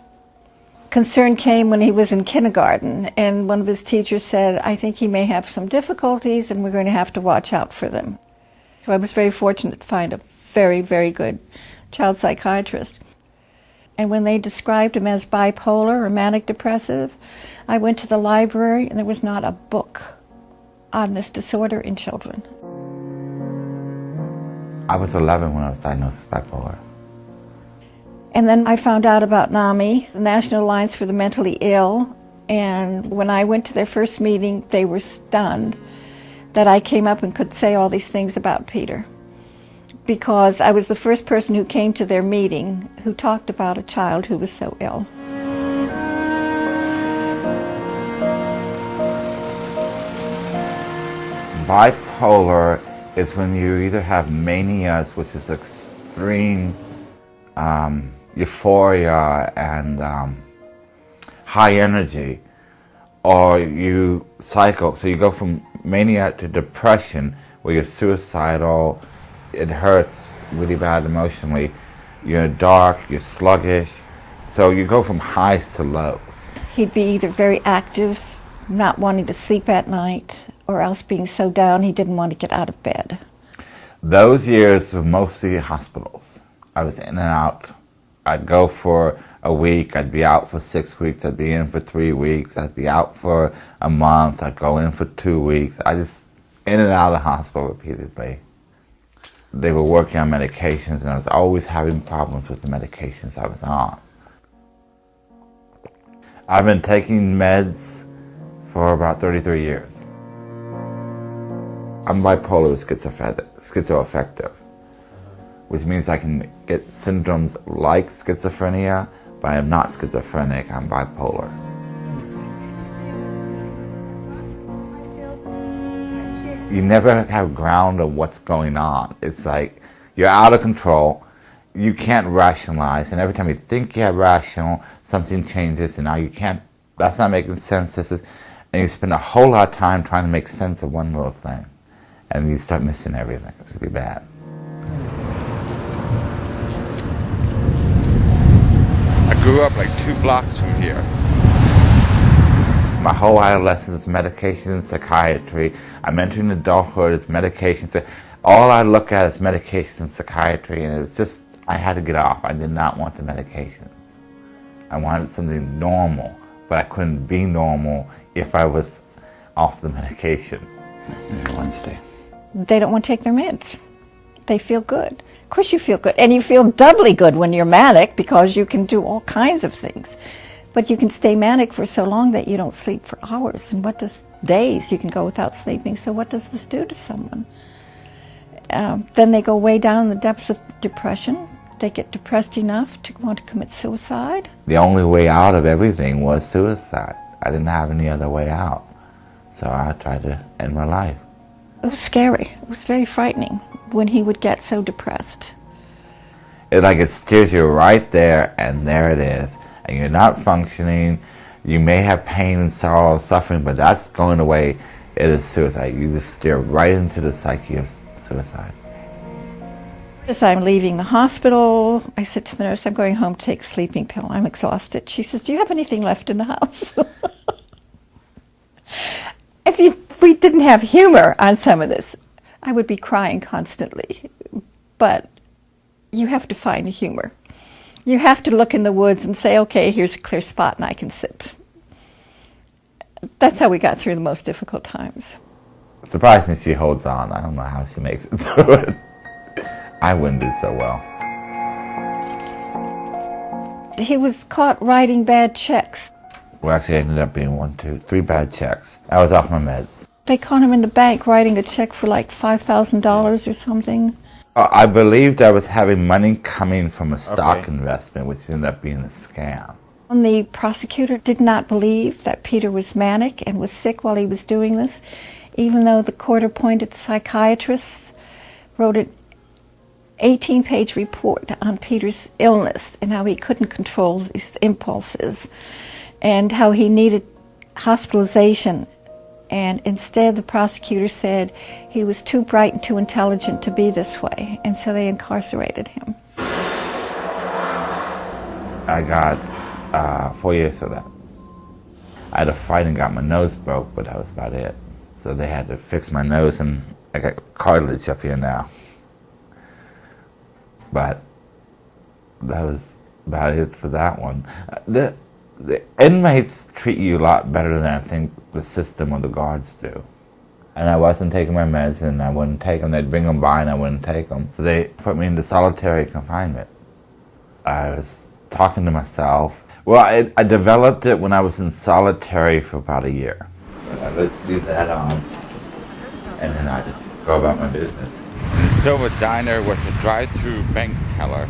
Concern came when he was in kindergarten, and one of his teachers said, I think he may have some difficulties and we're going to have to watch out for them. So I was very fortunate to find a very, very good child psychiatrist. And when they described him as bipolar or manic depressive, I went to the library and there was not a book on this disorder in children. I was 11 when I was diagnosed with bipolar. And then I found out about NAMI, the National Alliance for the Mentally Ill, and when I went to their first meeting, they were stunned that I came up and could say all these things about Peter, because I was the first person who came to their meeting who talked about a child who was so ill. Bipolar is when you either have manias, which is extreme euphoria and high energy, or you cycle. So you go from mania to depression, where you're suicidal, it hurts really bad emotionally, you're dark, you're sluggish. So you go from highs to lows. He'd be either very active, not wanting to sleep at night, or else being so down he didn't want to get out of bed. Those years were mostly hospitals. I was in and out. I'd go for a week, I'd be out for 6 weeks, I'd be in for 3 weeks, I'd be out for a month, I'd go in for 2 weeks. I just in and out of the hospital repeatedly. They were working on medications and I was always having problems with the medications I was on. I've been taking meds for about 33 years. I'm bipolar with schizoaffective, which means I can get symptoms like schizophrenia, but I'm not schizophrenic, I'm bipolar. You never have ground of what's going on. It's like you're out of control, you can't rationalize, and every time you think you have rational, something changes, and now you can't, that's not making sense, and you spend a whole lot of time trying to make sense of one little thing, and you start missing everything. It's really bad. I grew up like 2 blocks from here. My whole adolescence is medication and psychiatry. I'm entering adulthood, it's medication. So all I look at is medications and psychiatry, and it was just, I had to get off. I did not want the medications. I wanted something normal, but I couldn't be normal if I was off the medication. Wednesday. They don't want to take their meds. They feel good. Of course you feel good. And you feel doubly good when you're manic because you can do all kinds of things. But you can stay manic for so long that you don't sleep for hours. And days you can go without sleeping. So what does this do to someone? Then they go way down in the depths of depression. They get depressed enough to want to commit suicide. The only way out of everything was suicide. I didn't have any other way out. So I tried to end my life. It was scary. It was very frightening when he would get so depressed. It steers you right there, and there it is. And you're not functioning. You may have pain and sorrow, suffering, but that's going away. It is suicide. You just steer right into the psyche of suicide. As I'm leaving the hospital, I said to the nurse, I'm going home to take a sleeping pill. I'm exhausted. She says, do you have anything left in the house? If we didn't have humor on some of this, I would be crying constantly. But you have to find humor. You have to look in the woods and say, okay, here's a clear spot and I can sit. That's how we got through the most difficult times. Surprisingly, she holds on. I don't know how she makes it through it. I wouldn't do so well. He was caught writing bad checks. Well, actually, I ended up being 1, 2, 3 bad checks. I was off my meds. They caught him in the bank writing a check for like $5,000 or something. I believed I was having money coming from a stock investment, which ended up being a scam. And the prosecutor did not believe that Peter was manic and was sick while he was doing this, even though the court-appointed psychiatrist wrote an 18-page report on Peter's illness and how he couldn't control his impulses and how he needed hospitalization. And instead, the prosecutor said he was too bright and too intelligent to be this way, and so they incarcerated him. I got 4 years for that. I had a fight and got my nose broke, but that was about it. So they had to fix my nose, and I got cartilage up here now. But that was about it for that one. The inmates treat you a lot better than I think the system or the guards do. And I wasn't taking my medicine, I wouldn't take them. They'd bring them by and I wouldn't take them. So they put me into solitary confinement. I was talking to myself. Well, I developed it when I was in solitary for about a year. I would leave that on, and then I just go about my business. And the Silver Diner was a drive-through bank teller.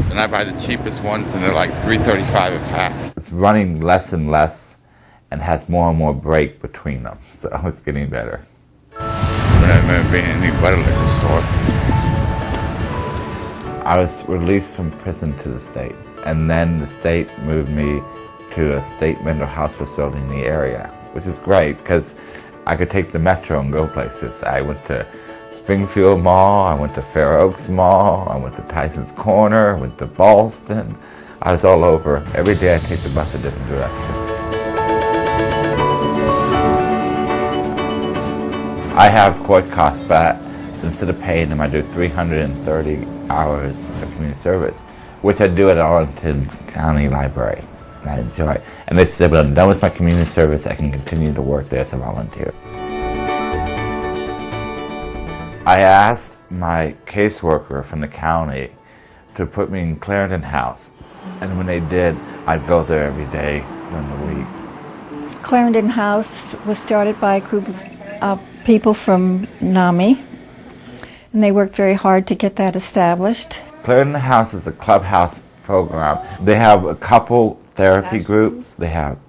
And I buy the cheapest ones, and they're like $3.35 a pack. It's running less and less, and has more and more break between them, so it's getting better. I remember being in the butter liquor store. I was released from prison to the state, and then the state moved me to a state mental health facility in the area, which is great because I could take the metro and go places. I went to Springfield Mall, I went to Fair Oaks Mall, I went to Tyson's Corner, I went to Ballston. I was all over. Every day I take the bus a different direction. I have court costs, but instead of paying them, I do 330 hours of community service, which I do at Arlington County Library, and I enjoy it. And they said when I'm done with my community service, I can continue to work there as a volunteer. I asked my caseworker from the county to put me in Clarendon House, and when they did, I'd go there every day during the week. Clarendon House was started by a group of people from NAMI, and they worked very hard to get that established. Clarendon House is a clubhouse program. They have a couple therapy groups. They have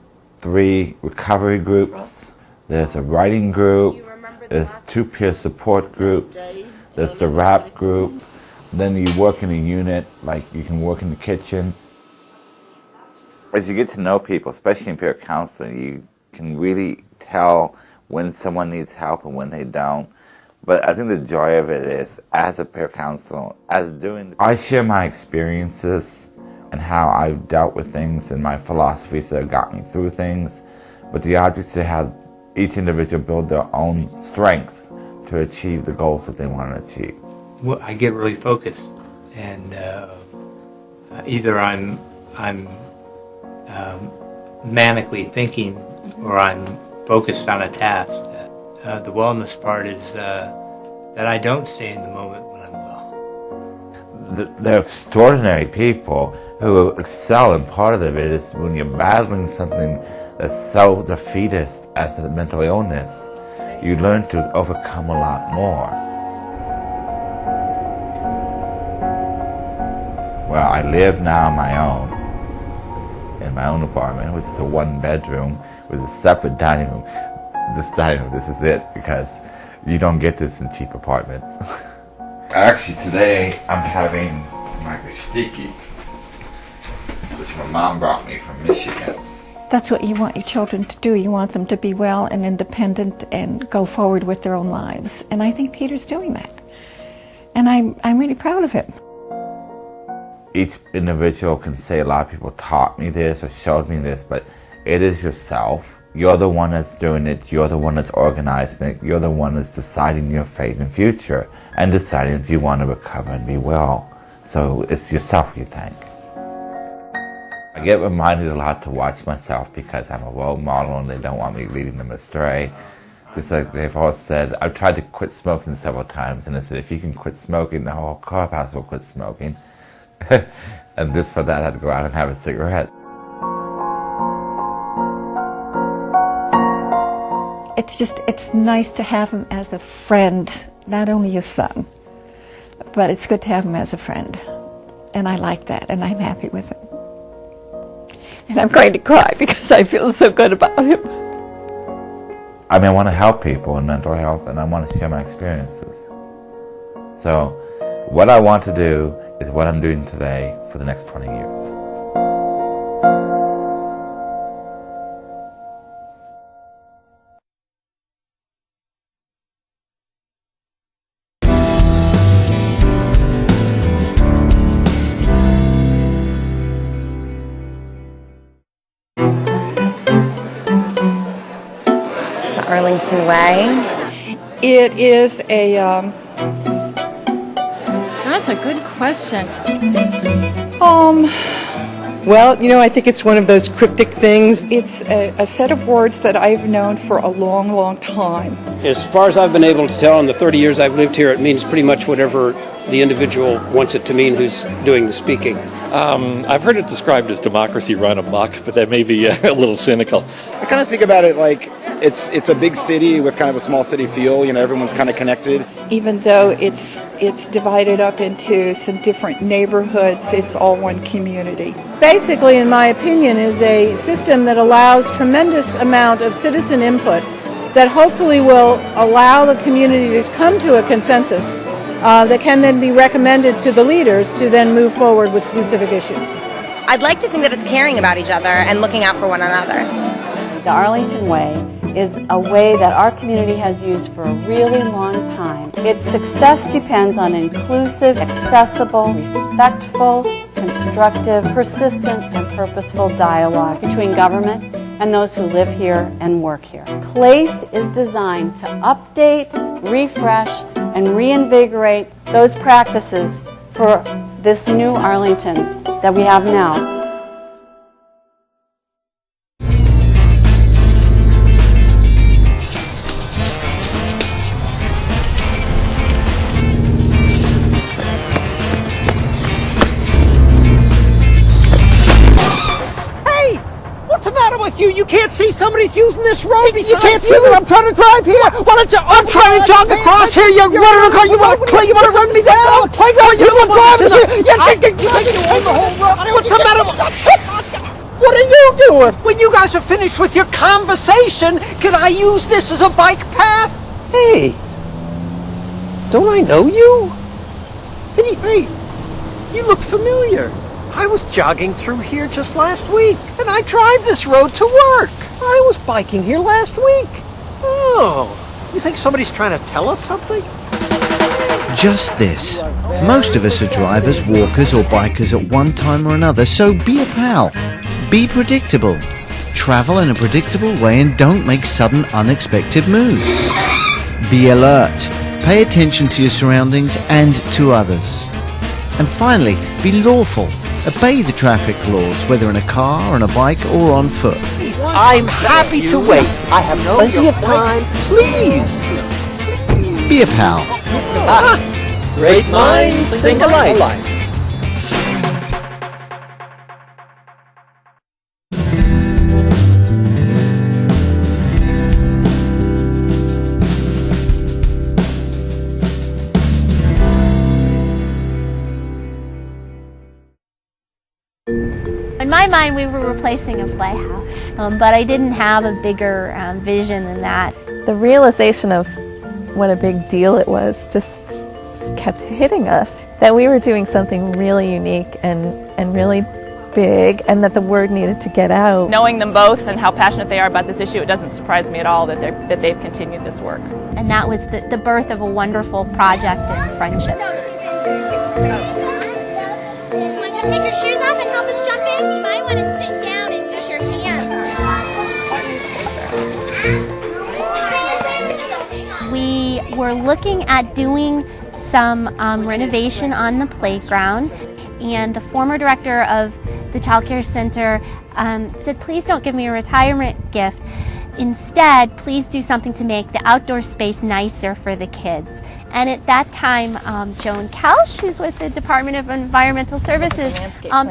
3 recovery groups. There's a writing group. There's 2 peer support groups. There's the rap group. Then you work in a unit, like you can work in the kitchen. As you get to know people, especially in peer counseling, you can really tell when someone needs help and when they don't. But I think the joy of it is, as a peer counselor, I share my experiences and how I've dealt with things and my philosophies that have got me through things. But the object is to have each individual build their own strengths to achieve the goals that they want to achieve. Well, I get really focused, and either I'm manically thinking, or I'm focused on a task. The wellness part is that I don't stay in the moment when I'm well. They're extraordinary people who excel, and part of it is when you're battling something that's so defeatist as a mental illness, you learn to overcome a lot more. Well, I live now on my own, in my own apartment, which is a 1-bedroom with a separate dining room. This is it, because you don't get this in cheap apartments. Actually, today I'm having my bistiki, which my mom brought me from Michigan. That's what you want your children to do. You want them to be well and independent and go forward with their own lives. And I think Peter's doing that. And I'm really proud of him. Each individual can say, a lot of people taught me this or showed me this, but it is yourself. You're the one that's doing it. You're the one that's organizing it. You're the one that's deciding your fate and future and deciding that you want to recover and be well. So it's yourself, you think. I get reminded a lot to watch myself because I'm a role model and they don't want me leading them astray. Just like they've all said, I've tried to quit smoking several times, and they said, if you can quit smoking, the whole clubhouse will quit smoking. And this for that, I had to go out and have a cigarette. It's nice to have him as a friend, not only a son, but it's good to have him as a friend. And I like that, and I'm happy with it. And I'm going to cry because I feel so good about him. I mean, I want to help people in mental health, and I want to share my experiences. So what I want to do is what I'm doing today for the next 20 years. The Arlington Way. It is a That's a good question. Well, you know, I think it's one of those cryptic things. It's a set of words that I've known for a long, long time. As far as I've been able to tell in the 30 years I've lived here, it means pretty much whatever the individual wants it to mean who's doing the speaking. I've heard it described as democracy run amok, but that may be a little cynical. I kind of think about it like it's a big city with kind of a small city feel. You know, everyone's kind of connected. Even though it's divided up into some different neighborhoods, it's all one community. Basically, in my opinion, is a system that allows tremendous amount of citizen input that hopefully will allow the community to come to a consensus that can then be recommended to the leaders to then move forward with specific issues. I'd like to think that it's caring about each other and looking out for one another. The Arlington Way is a way that our community has used for a really long time. Its success depends on inclusive, accessible, respectful, constructive, persistent, and purposeful dialogue between government and those who live here and work here. PLACE is designed to update, refresh, and reinvigorate those practices for this new Arlington that we have now. You can't see somebody's using this road. You can't see that I'm trying to drive here. Why don't you? I'm trying to jog across here. You're running a car. You want to run me down? Playground. You want driving here? What's the matter? What are you doing? When you guys are finished with your conversation, can I use this as a bike path? Hey, don't I know you? Hey, you look familiar. I was jogging through here just last week, and I drive this road to work. I was biking here last week. Oh, you think somebody's trying to tell us something? Just this. Most of us are drivers, walkers or bikers at one time or another, so be a pal. Be predictable. Travel in a predictable way and don't make sudden, unexpected moves. Be alert. Pay attention to your surroundings and to others. And finally, be lawful. Obey the traffic laws, whether in a car, on a bike or on foot. I'm happy to wait. I have plenty of time. Please. Be a pal. Great minds think alike. In my mind, we were replacing a playhouse, but I didn't have a bigger vision than that. The realization of what a big deal it was just kept hitting us, that we were doing something really unique and really big, and that the word needed to get out. Knowing them both and how passionate they are about this issue, it doesn't surprise me at all that they've continued this work. And that was the birth of a wonderful project and friendship. Take your shoes off and help us jump in. You might want to sit down and use your hands. We were looking at doing some renovation on the playground, and the former director of the Child Care Center said, please don't give me a retirement gift. Instead, please do something to make the outdoor space nicer for the kids. And at that time, Joan Kelsch, who's with the Department of Environmental Services,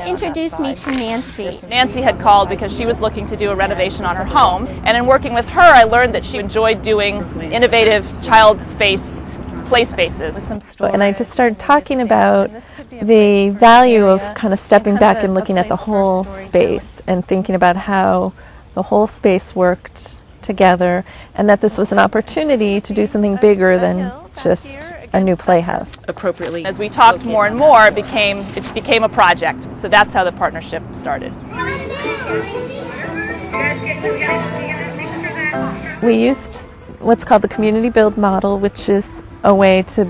introduced me to Nancy. Nancy had called because she was looking to do a renovation on her home, and in working with her, I learned that she enjoyed doing innovative child space play spaces. And I just started talking about the value of kind of stepping back and looking at the whole space and thinking about how the whole space worked together, and that this was an opportunity to do something bigger than just a new playhouse. Appropriately. As we talked more and more, it became a project. So that's how the partnership started. We used what's called the community build model, which is a way to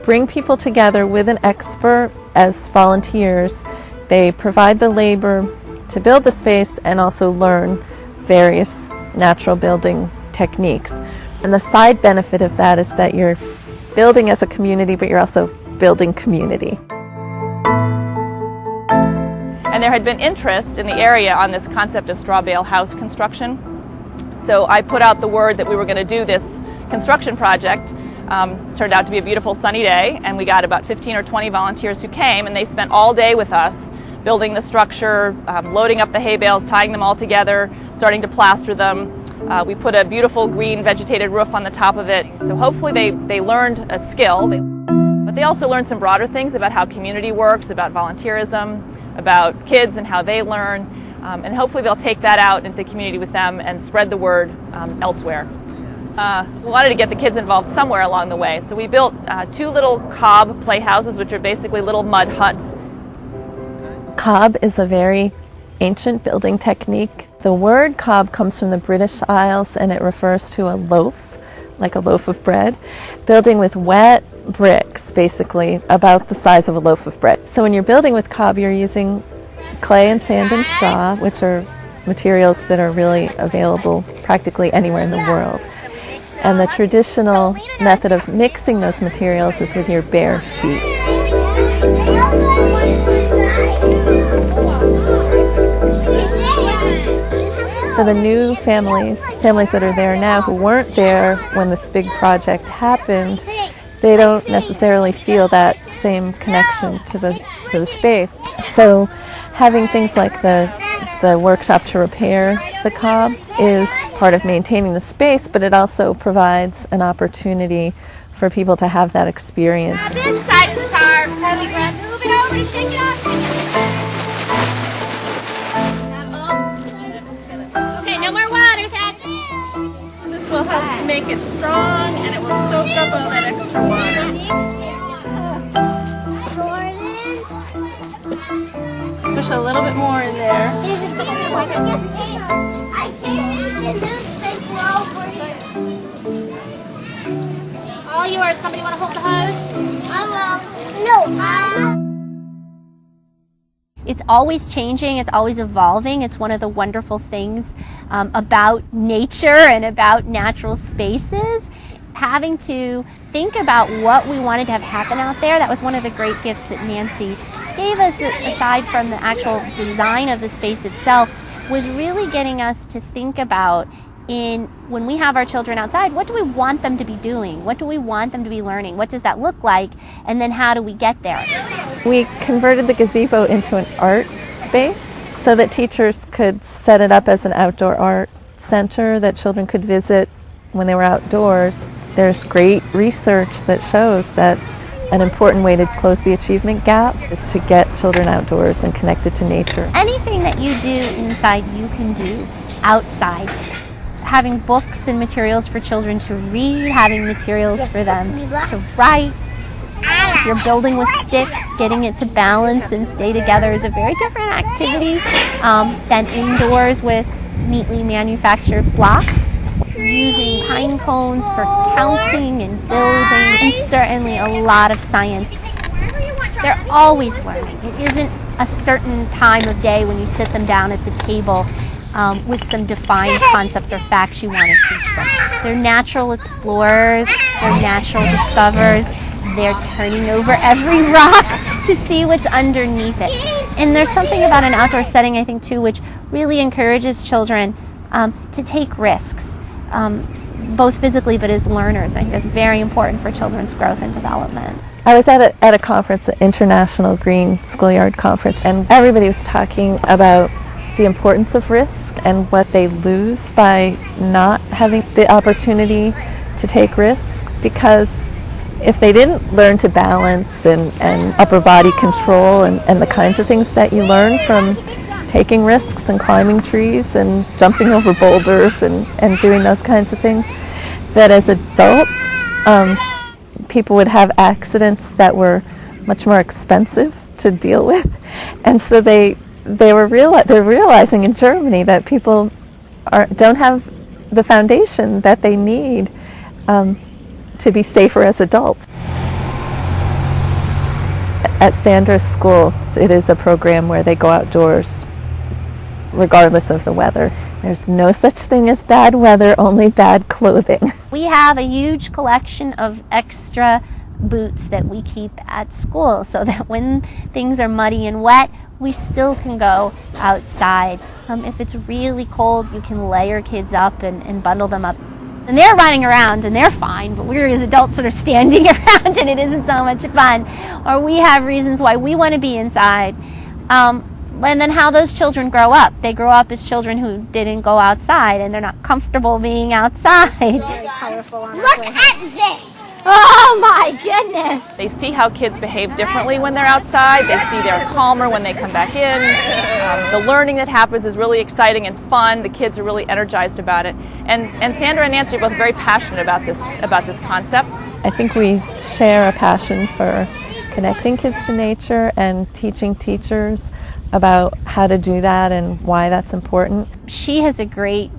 bring people together with an expert as volunteers. They provide the labor to build the space and also learn various natural building techniques. And the side benefit of that is that you're building as a community, but you're also building community. And there had been interest in the area on this concept of straw bale house construction. So I put out the word that we were going to do this construction project. Turned out to be a beautiful sunny day, and we got about 15 or 20 volunteers who came, and they spent all day with us building the structure, loading up the hay bales, tying them all together, starting to plaster them. We put a beautiful green vegetated roof on the top of it. So hopefully they learned a skill, but they also learned some broader things about how community works, about volunteerism, about kids and how they learn. And hopefully they'll take that out into the community with them and spread the word elsewhere. We wanted to get the kids involved somewhere along the way. So we built 2 little cob playhouses, which are basically little mud huts. Cob is a very ancient building technique. The word cob comes from the British Isles, and it refers to a loaf, like a loaf of bread, building with wet bricks, basically about the size of a loaf of bread. So when you're building with cob, you're using clay and sand and straw, which are materials that are really available practically anywhere in the world. And the traditional method of mixing those materials is with your bare feet. So the new families that are there now who weren't there when this big project happened, they don't necessarily feel that same connection to the space. So having things like the workshop to repair the cob is part of maintaining the space, but it also provides an opportunity for people to have that experience. This side of the tarp. Carly, grab, move it over to shake it off. Okay, no more water, Thatcher. This will help to make it strong, and it will soak up all that extra water. bit more in there. All yours. Somebody want to hold the hose? I will. No. It's always changing, it's always evolving. It's one of the wonderful things about nature and about natural spaces. Having to think about what we wanted to have happen out there, that was one of the great gifts that Nancy gave us, aside from the actual design of the space itself, was really getting us to think about, when we have our children outside, what do we want them to be doing? What do we want them to be learning? What does that look like? And then how do we get there? We converted the gazebo into an art space so that teachers could set it up as an outdoor art center that children could visit when they were outdoors. There's great research that shows that an important way to close the achievement gap is to get children outdoors and connected to nature. Anything that you do inside, you can do outside. Having books and materials for children to read, having materials for them to write. If you're building with sticks, getting it to balance and stay together is a very different activity than indoors with neatly manufactured blocks. Using pine cones for counting and building, and certainly a lot of science. They're always learning. It isn't a certain time of day when you sit them down at the table with some defined concepts or facts you want to teach them. They're natural explorers, they're natural discoverers, they're turning over every rock to see what's underneath it. And there's something about an outdoor setting, I think, too, which really encourages children to take risks, both physically but as learners. I think that's very important for children's growth and development. I was at a conference, an International Green Schoolyard Conference, and everybody was talking about the importance of risk and what they lose by not having the opportunity to take risks, because if they didn't learn to balance and upper body control and the kinds of things that you learn from taking risks and climbing trees and jumping over boulders and doing those kinds of things, that as adults people would have accidents that were much more expensive to deal with. And so they're realizing in Germany that people don't have the foundation that they need to be safer as adults. At Sandra's school, it is a program where they go outdoors regardless of the weather. There's no such thing as bad weather, only bad clothing. We have a huge collection of extra boots that we keep at school so that when things are muddy and wet, we still can go outside. If it's really cold, you can lay your kids up and bundle them up. And they're running around and they're fine, but we're as adults sort of standing around and it isn't so much fun. Or we have reasons why we want to be inside. And then how those children grow up. They grow up as children who didn't go outside and they're not comfortable being outside. Very colorful on Look at this! Oh my goodness! They see how kids behave differently when they're outside. They see they're calmer when they come back in. The learning that happens is really exciting and fun. The kids are really energized about it. And Sandra and Nancy are both very passionate about this concept. I think we share a passion for connecting kids to nature and teaching teachers about how to do that and why that's important. She has a great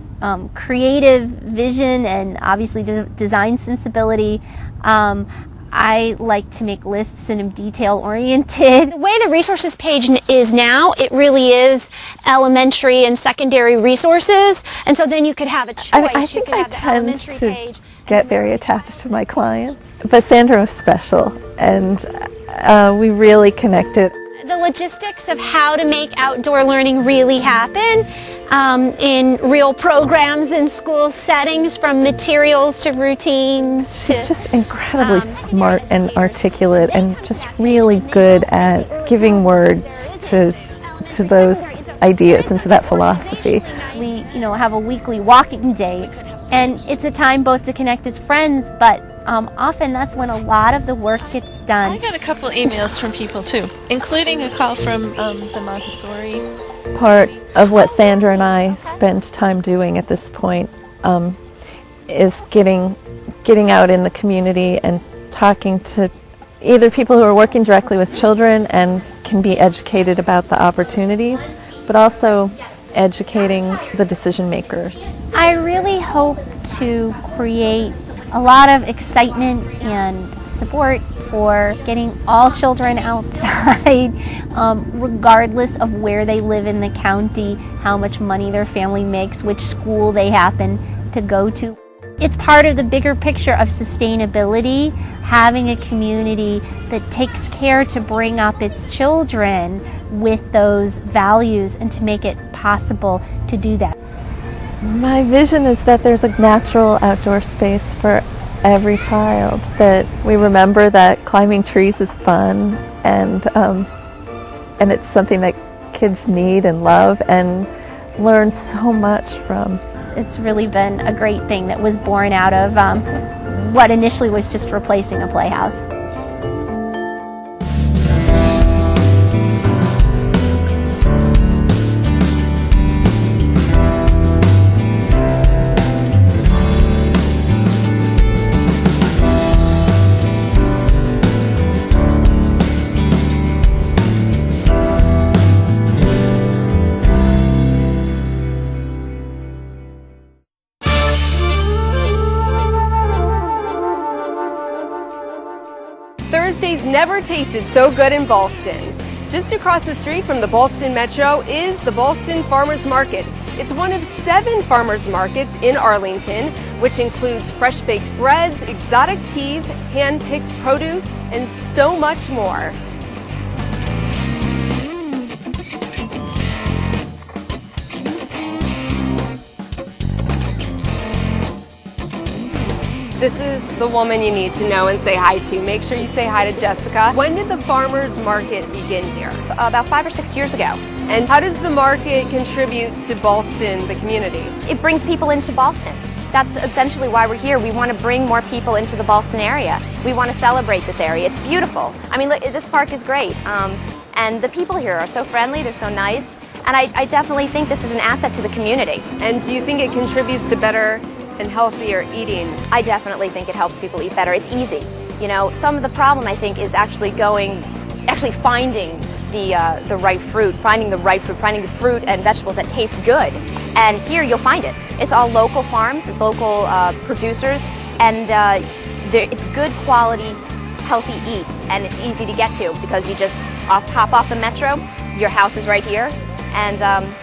creative vision and obviously design sensibility. I like to make lists and am detail oriented. The way the resources page is now, it really is elementary and secondary resources, and so then you could have a choice. I think I tend to get very attached to my clients, but Sandra was special and we really connected. The logistics of how to make outdoor learning really happen in real programs in school settings, from materials to routines. She's just incredibly smart and articulate and just really good at giving words to those ideas and to that philosophy. We have a weekly walking date, and it's a time both to connect as friends, but often that's when a lot of the work gets done. I got a couple emails from people too, including a call from the Montessori. Part of what Sandra and I spend time doing at this point is getting out in the community and talking to either people who are working directly with children and can be educated about the opportunities, but also educating the decision makers. I really hope to create a lot of excitement and support for getting all children outside, regardless of where they live in the county, how much money their family makes, which school they happen to go to. It's part of the bigger picture of sustainability, having a community that takes care to bring up its children with those values and to make it possible to do that. My vision is that there's a natural outdoor space for every child, that we remember that climbing trees is fun and it's something that kids need and love and learn so much from. It's really been a great thing that was born out of what initially was just replacing a playhouse. Thursdays never tasted so good in Ballston. Just across the street from the Ballston Metro is the Ballston Farmers Market. It's one of 7 farmers markets in Arlington, which includes fresh-baked breads, exotic teas, hand-picked produce, and so much more. This is the woman you need to know and say hi to. Make sure you say hi to Jessica. When did the farmers market begin here? About 5 or 6 years ago. And how does the market contribute to Ballston, the community? It brings people into Ballston. That's essentially why we're here. We want to bring more people into the Ballston area. We want to celebrate this area. It's beautiful. I mean, look, this park is great. And the people here are so friendly, they're so nice. And I definitely think this is an asset to the community. And do you think it contributes to better and healthier eating? I definitely think it helps people eat better. It's easy. You know, some of the problem I think is actually finding the right fruit, finding the fruit and vegetables that taste good. And here you'll find it. It's all local farms, it's local producers, and it's good quality, healthy eats, and it's easy to get to because you just hop off the metro, your house is right here, and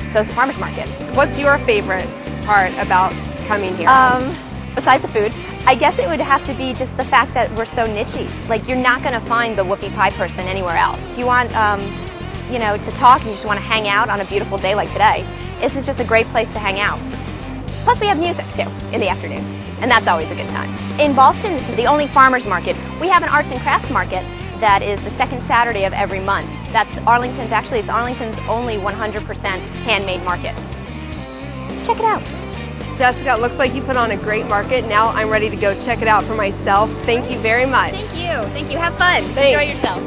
so is the farmer's market. What's your favorite part about coming here? Besides the food, I guess it would have to be just the fact that we're so nichey. Like, you're not going to find the whoopie pie person anywhere else. If you want, to talk and you just want to hang out on a beautiful day like today, this is just a great place to hang out. Plus, we have music, too, in the afternoon, and that's always a good time. In Ballston, this is the only farmer's market. We have an arts and crafts market that is the second Saturday of every month. It's Arlington's only 100% handmade market. Check it out. Jessica, it looks like you put on a great market. Now I'm ready to go check it out for myself. Thank you very much. Thank you. Thank you. Have fun. Thanks. Enjoy yourself.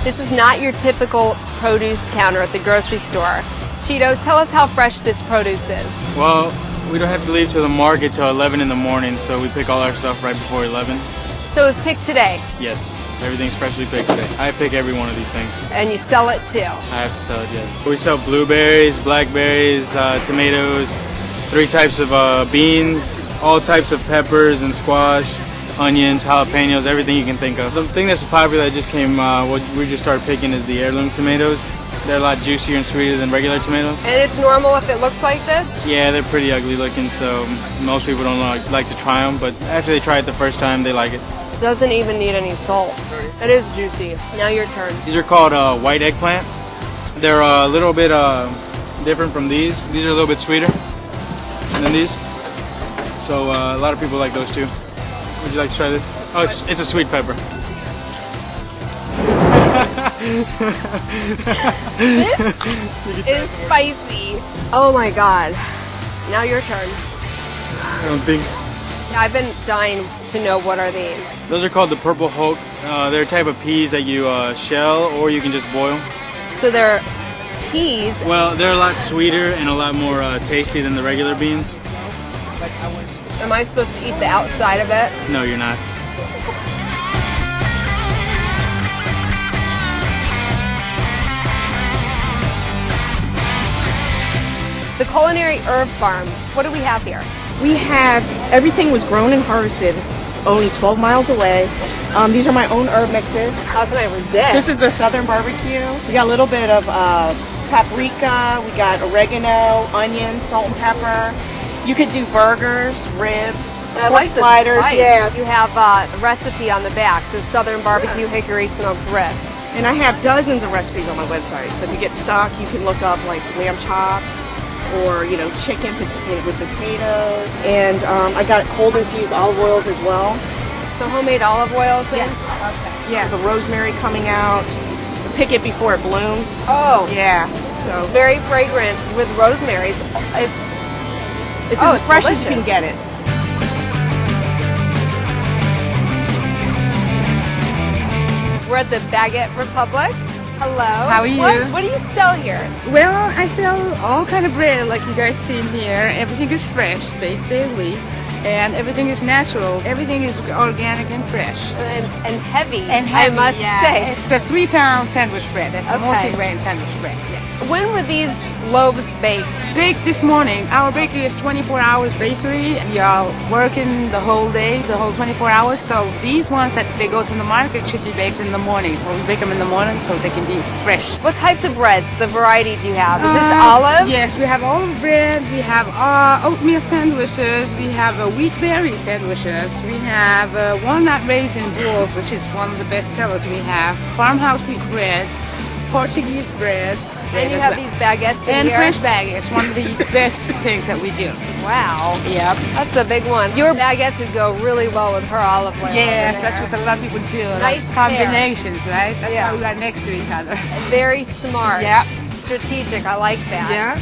This is not your typical produce counter at the grocery store. Cheeto, tell us how fresh this produce is. Well, we don't have to leave to the market till 11 in the morning, so we pick all our stuff right before 11. So it's picked today? Yes, everything's freshly picked today. I pick every one of these things. And you sell it too? I have to sell it, yes. We sell blueberries, blackberries, tomatoes, 3 types of beans, all types of peppers and squash, onions, jalapenos, everything you can think of. The thing that's popular that just came, what we just started picking is the heirloom tomatoes. They're a lot juicier and sweeter than regular tomatoes. And it's normal if it looks like this? Yeah, they're pretty ugly looking, so most people don't like to try them, but after they try it the first time, they like it. Doesn't even need any salt. It is juicy. Now your turn. These are called white eggplant. They're a little bit different from these. These are a little bit sweeter than these. So a lot of people like those too. Would you like to try this? Oh, it's a sweet pepper. This is spicy. Oh my god. Now your turn. I don't think so. I've been dying to know, what are these? Those are called the Purple Hulk. They're a type of peas that you shell or you can just boil. So they're peas? Well, they're a lot sweeter and a lot more tasty than the regular beans. Am I supposed to eat the outside of it? No, you're not. The Culinary Herb Farm. What do we have here? We have, everything was grown and harvested only 12 miles away. These are my own herb mixes. How can I resist? This is the Southern barbecue. We got a little bit of paprika, we got oregano, onion, salt and pepper. You could do burgers, ribs, I pork like the sliders. spice. Yeah. You have a recipe on the back, so Southern barbecue hickory smoked ribs. And I have dozens of recipes on my website. So if you get stuck, you can look up like lamb chops or, you know, chicken with potatoes. And I got cold infused olive oils as well. So homemade olive oils then? Yeah. Okay. Yeah, the rosemary coming out. To pick it before it blooms. Oh. Yeah. So very fragrant with rosemary. It's as fresh as you can get it. We're at the Baguette Republic. Hello. How are you? What do you sell here? Well, I sell all kind of bread like you guys see here. Everything is fresh, baked daily, and everything is natural. Everything is organic and fresh. And heavy, I must say. It's a 3-pound sandwich bread. That's a Okay. multi-grain sandwich bread. Yeah. When were these loaves baked? Baked this morning. Our bakery is 24 hours bakery. We are working the whole day, the whole 24 hours. So these ones that they go to the market should be baked in the morning. So we bake them in the morning so they can be fresh. What types of breads? The variety do you have? Is this olive? Yes, we have olive bread. We have oatmeal sandwiches. We have wheat berry sandwiches. We have walnut raisin bowls, which is one of the best sellers we have. Farmhouse wheat bread, Portuguese bread. And you have these baguettes in and here? French baguettes, one of the best things that we do. Wow. Yep. That's a big one. Your baguettes would go really well with her olive oil. Yes, that's what a lot of people do. Nice combinations, right? That's Yeah. why we are next to each other. Very smart. Yep. Strategic. I like that. Yeah.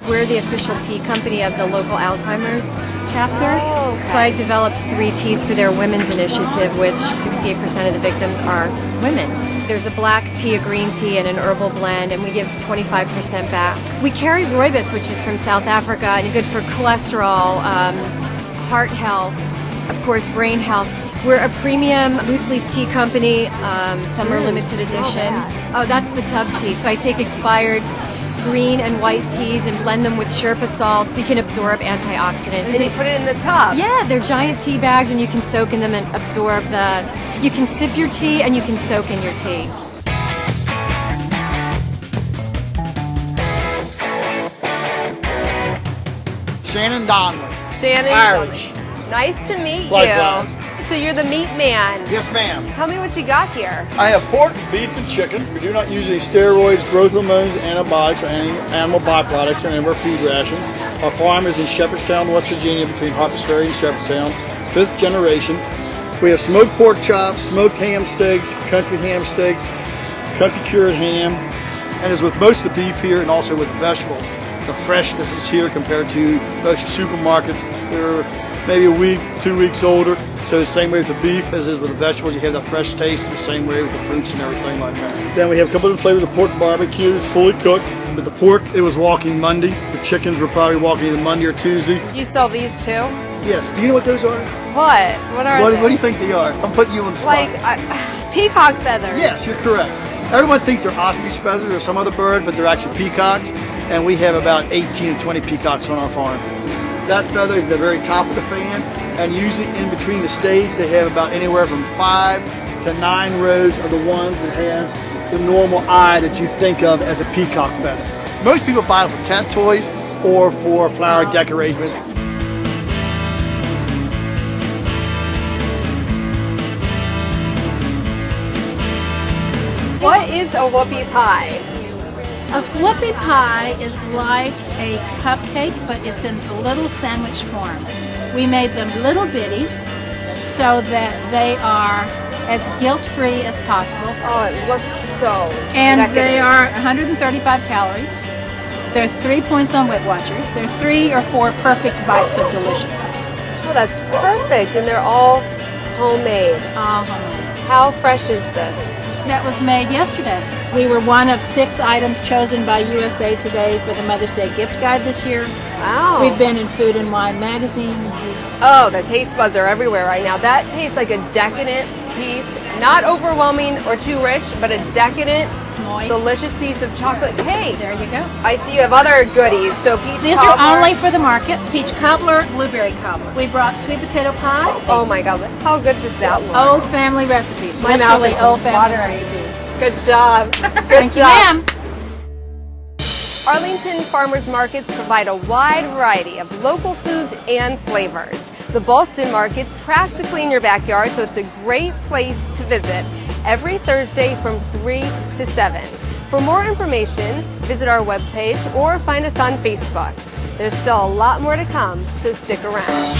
We're the official tea company of the local Alzheimer's chapter. Oh, okay. So I developed 3 teas for their women's initiative, which 68% of the victims are women. There's a black tea, a green tea, and an herbal blend, and we give 25% back. We carry rooibos, which is from South Africa, and good for cholesterol, heart health, of course, brain health. We're a premium loose leaf tea company, summer limited edition. Oh, that's the tub tea. So I take expired green and white teas and blend them with Sherpa salt so you can absorb antioxidants. And you put it in the tub? Yeah, they're giant tea bags and you can soak in them and absorb you can sip your tea and you can soak in your tea. Shannon Donley. Shannon Irish. Donley. Nice to meet Likewise. you. So you're the meat man. Yes, ma'am. Tell me what you got here. I have pork, beef, and chicken. We do not use any steroids, growth hormones, antibiotics, or any animal byproducts in any of our feed ration. Our farm is in Shepherdstown, West Virginia, between Harpers Ferry and Shepherdstown, 5th generation. We have smoked pork chops, smoked ham steaks, country cured ham, and as with most of the beef here and also with the vegetables, the freshness is here compared to most supermarkets. They're maybe a week, 2 weeks older. So the same way with the beef as is with the vegetables, you have that fresh taste, the same way with the fruits and everything like that. Then we have a couple of flavors of pork barbecue. It's fully cooked. With the pork, it was walking Monday. The chickens were probably walking either Monday or Tuesday. You sell these too? Yes. Do you know what those are? What? What are they? What do you think they are? I'm putting you on the spot. Like peacock feathers. Yes, you're correct. Everyone thinks they're ostrich feathers or some other bird, but they're actually peacocks. And we have about 18 to 20 peacocks on our farm. That feather is at the very top of the fan. And usually in between the staves, they have about anywhere from 5 to 9 rows of the ones that has the normal eye that you think of as a peacock feather. Most people buy them for cat toys or for flower decorations. What is a whoopie pie? A whoopie pie is like a cupcake, but it's in a little sandwich form. We made them little bitty so that they are as guilt-free as possible. Oh, it looks so And decadent. they are 135 calories. They're 3 points on Weight Watchers. They're 3 or 4 perfect bites of delicious. Oh, that's perfect. And they're all homemade. All homemade. How fresh is this? That was made yesterday. We were one of 6 items chosen by USA Today for the Mother's Day gift guide this year. Wow. We've been in Food and Wine magazine. Oh, the taste buds are everywhere right now. That tastes like a decadent piece. Not overwhelming or too rich, but a decadent moist. Delicious piece of chocolate cake. There you go. I see you have other goodies. So peach These cobbler. are only for the market. Peach cobbler, blueberry cobbler. We brought sweet potato pie. Oh my God, how good does that look? Old family recipes. My mouth Literally is old family watering. recipes. Good job. Good Thank you, job. ma'am. Arlington farmers markets provide a wide variety of local foods and flavors. The Ballston Market's practically in your backyard, so it's a great place to visit every Thursday from 3 to 7. For more information, visit our webpage or find us on Facebook. There's still a lot more to come, so stick around.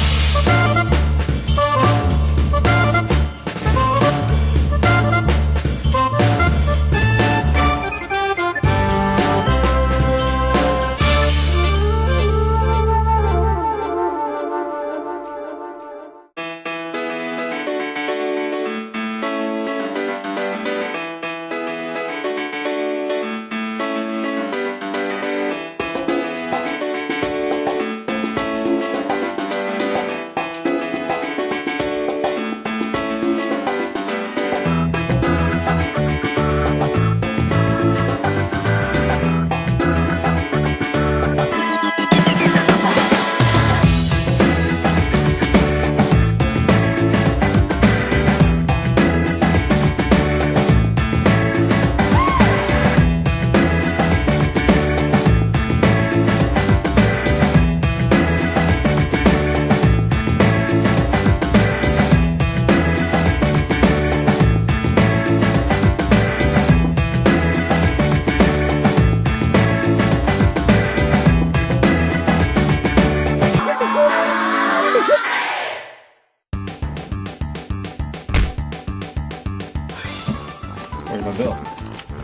Where's my bill?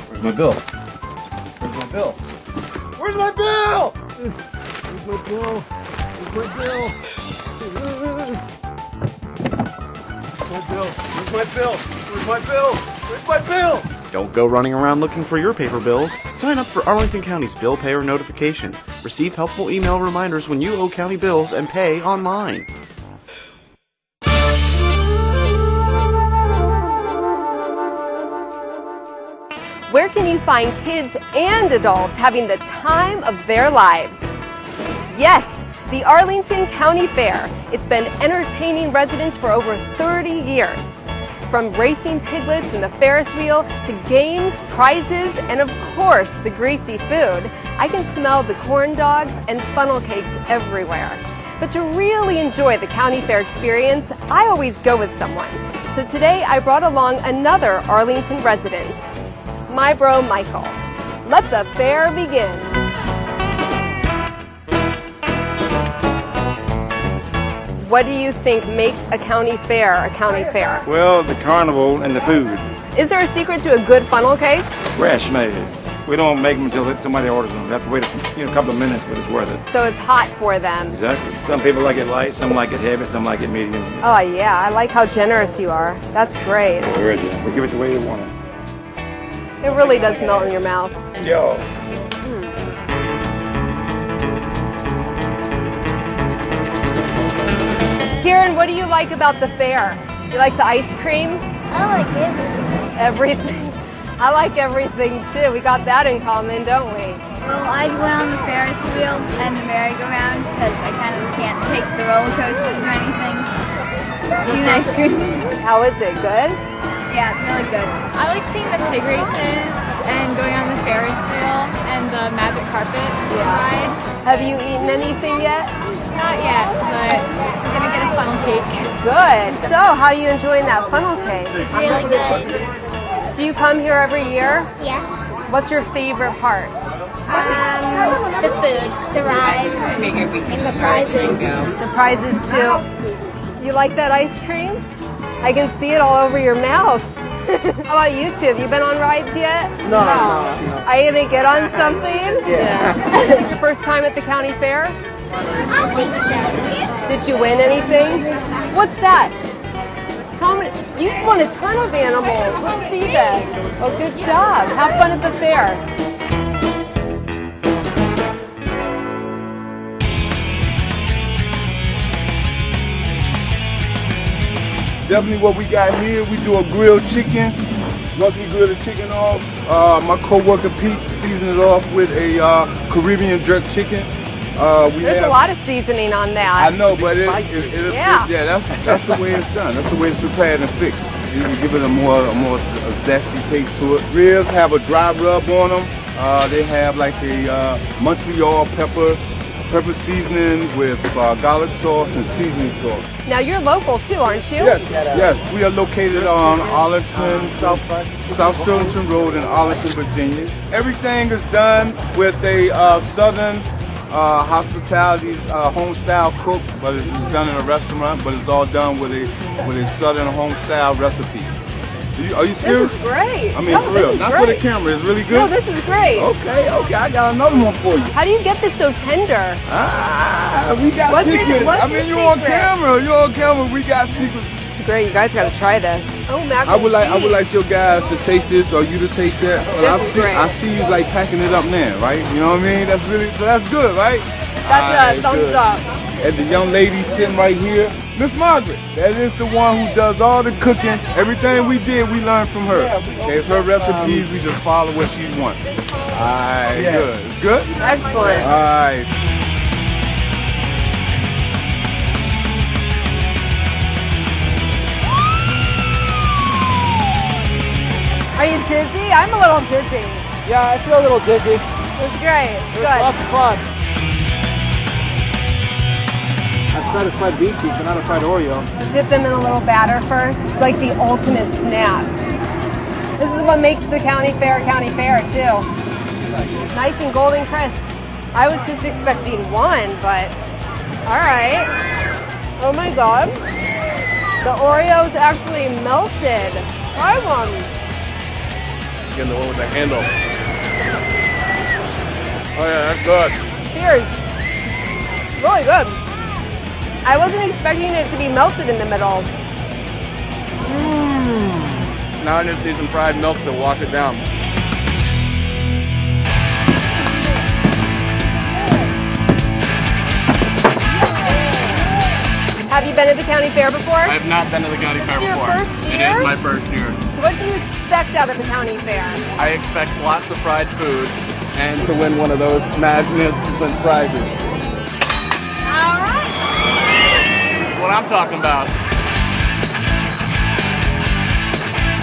Where's my bill? Where's my bill? Where's my bill? Where's my bill? Where's my bill? Where's my bill? Where's my bill? Where's my bill? Where's my bill? Don't go running around looking for your paper bills. Sign up for Arlington County's Bill Payer Notification. Receive helpful email reminders when you owe county bills and pay online. Where can you find kids and adults having the time of their lives? Yes, the Arlington County Fair. It's been entertaining residents for over 30 years. From racing piglets and the Ferris wheel to games, prizes, and of course the greasy food, I can smell the corn dogs and funnel cakes everywhere. But to really enjoy the county fair experience, I always go with someone. So today I brought along another Arlington resident, my bro Michael. Let the fair begin. What do you think makes a county fair a county fair? Well, the carnival and the food. Is there a secret to a good funnel cake? Fresh made. We don't make them until somebody orders them. We have to wait a couple of minutes, but it's worth it. So it's hot for them. Exactly. Some people like it light, some like it heavy, some like it medium. Oh yeah, I like how generous you are. That's great. We give it the way you want it. It really does melt in your mouth. Yo. Kieran, what do you like about the fair? You like the ice cream? I like everything. Everything? I like everything too. We got that in common, don't we? Well, I went on the Ferris wheel and the merry-go-round because I kind of can't take the roller coasters or anything. Eating ice cream. How is it? Good? Yeah, it's really good. I like seeing the pig races and going on the Ferris wheel and the magic carpet ride. Have you eaten anything yet? Not yet, but I'm gonna get a funnel cake. Good. So, how are you enjoying that funnel cake? It's really good. Do you come here every year? Yes. What's your favorite part? The food, the rides, and the prizes. The prizes too. You like that ice cream? I can see it all over your mouth. How about you two? Have you been on rides yet? No. Are you gonna get on something? Yeah. Your first time at the county fair? I think so. Did you win anything? What's that? You won a ton of animals. Let's see that. Oh, good job. Have fun at the fair. Definitely what we got here, we do a grilled chicken Once we grill the chicken off, my co-worker Pete seasoned it off with a Caribbean jerk chicken. There's a lot of seasoning on that. I know, but yeah, that's the way it's done. That's the way it's prepared and fixed. You can give it a more zesty taste to it. Ribs have a dry rub on them. They have like a Montreal pepper seasoning with garlic sauce and seasoning sauce. Now you're local too, aren't you? Yes. We are located on Arlington, South Sterling Road in Arlington, Virginia. Everything is done with a southern hospitality home-style cook, but it's done in a restaurant, but it's all done with a southern home-style recipe. Are you serious? This is great. I mean, for real. Not for the camera. It's really good. No, this is great. Okay. I got another one for you. How do you get this so tender? We got secrets. You're on camera. We got secrets. It's great. You guys got to try this. Oh, mac and cheese. I would like your guys to taste this, or you to taste that. This is great. I see you like packing it up now, right? You know what I mean? That's good, right? That's a thumbs up. And the young lady sitting right here, Miss Margaret, that is the one who does all the cooking. Everything we did, we learned from her. Okay, it's her recipes. We just follow what she wants. All right, good. Good? Excellent. All right. Are you dizzy? I'm a little dizzy. Yeah, I feel a little dizzy. It's great. It was lots of fun. I've tried to fried Reese's, but not a fried Oreo. Dip them in a little batter first. It's like the ultimate snack. This is what makes the county fair too. Nice and golden crisp. I was just expecting one, but all right. Oh my God. The Oreo's actually melted. Try one. Getting the one with the handle. Oh yeah, that's good. Cheers. Really good. I wasn't expecting it to be melted in the middle. Now I just need some fried milk to wash it down. Have you been at the county fair before? I have not been to the county fair Your before. first year? It is my first year. What do you expect out of the county fair? I expect lots of fried food and to win one of those magnificent prizes. All right. What I'm talking about.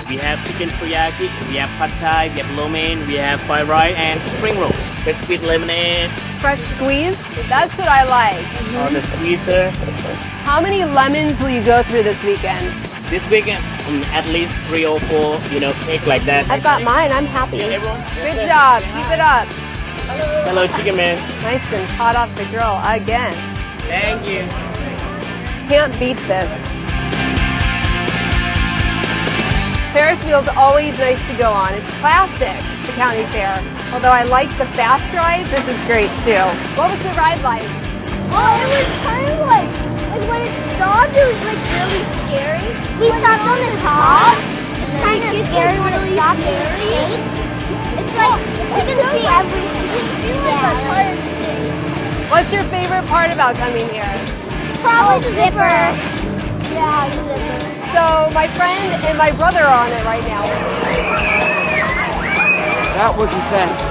We have chicken teriyaki, we have pad thai, we have lo mein, we have fried rice, and spring roll. Fresh squeezed lemonade. Fresh squeeze? That's what I like. On the squeezer. How many lemons will you go through this weekend? This weekend, at least 3 or 4, cake like that. I've got mine. I'm happy. Good job. Keep it up. Hello, chicken man. Nice and hot off the grill again. Thank you. Can't beat this. Ferris wheel's always nice to go on. It's classic, the county fair. Although I like the fast rides, this is great too. What was the ride like? Well, it was kind of like when it stopped, it was like really scary. We stopped on the top. It's kind of scary when it stopped and it shakes. It's like you can see everything. You can see like a part of the city. What's your favorite part about coming here? Probably the zipper. Yeah, the zipper. So my friend and my brother are on it right now. That was intense.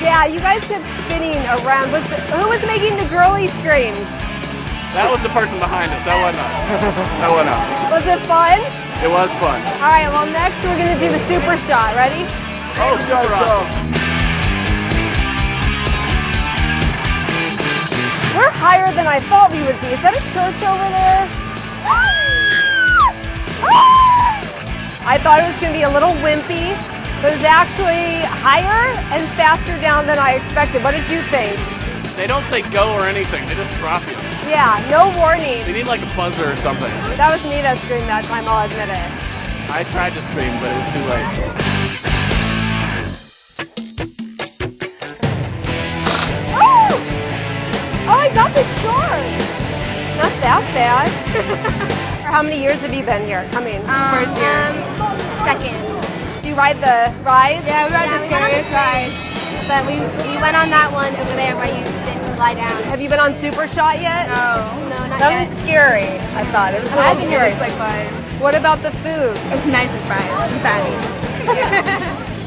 Yeah, you guys kept spinning around. Who was making the girly screams? That was the person behind us. That wasn't us. That wasn't us. Was it fun? It was fun. All right, well next we're going to do the super shot. Ready? Oh, go. We're higher than I thought we would be. Is that a church over there? I thought it was going to be a little wimpy, but it's actually higher and faster down than I expected. What did you think? They don't say go or anything. They just drop you. Yeah, no warning. They need like a buzzer or something. That was me that screamed that time, I'll admit it. I tried to scream, but it was too late. Oh, I got the short. Not that fast. How many years have you been here coming? First year. Second. Do you ride the rides? Yeah, we ride the scariest rides. But we went on that one over there where you sit and lie down. Have you been on Super Shot yet? No, not that yet. was scary, I thought. It was a little I think scary. it looks like fun. What about the food? It's nice and fried and fatty.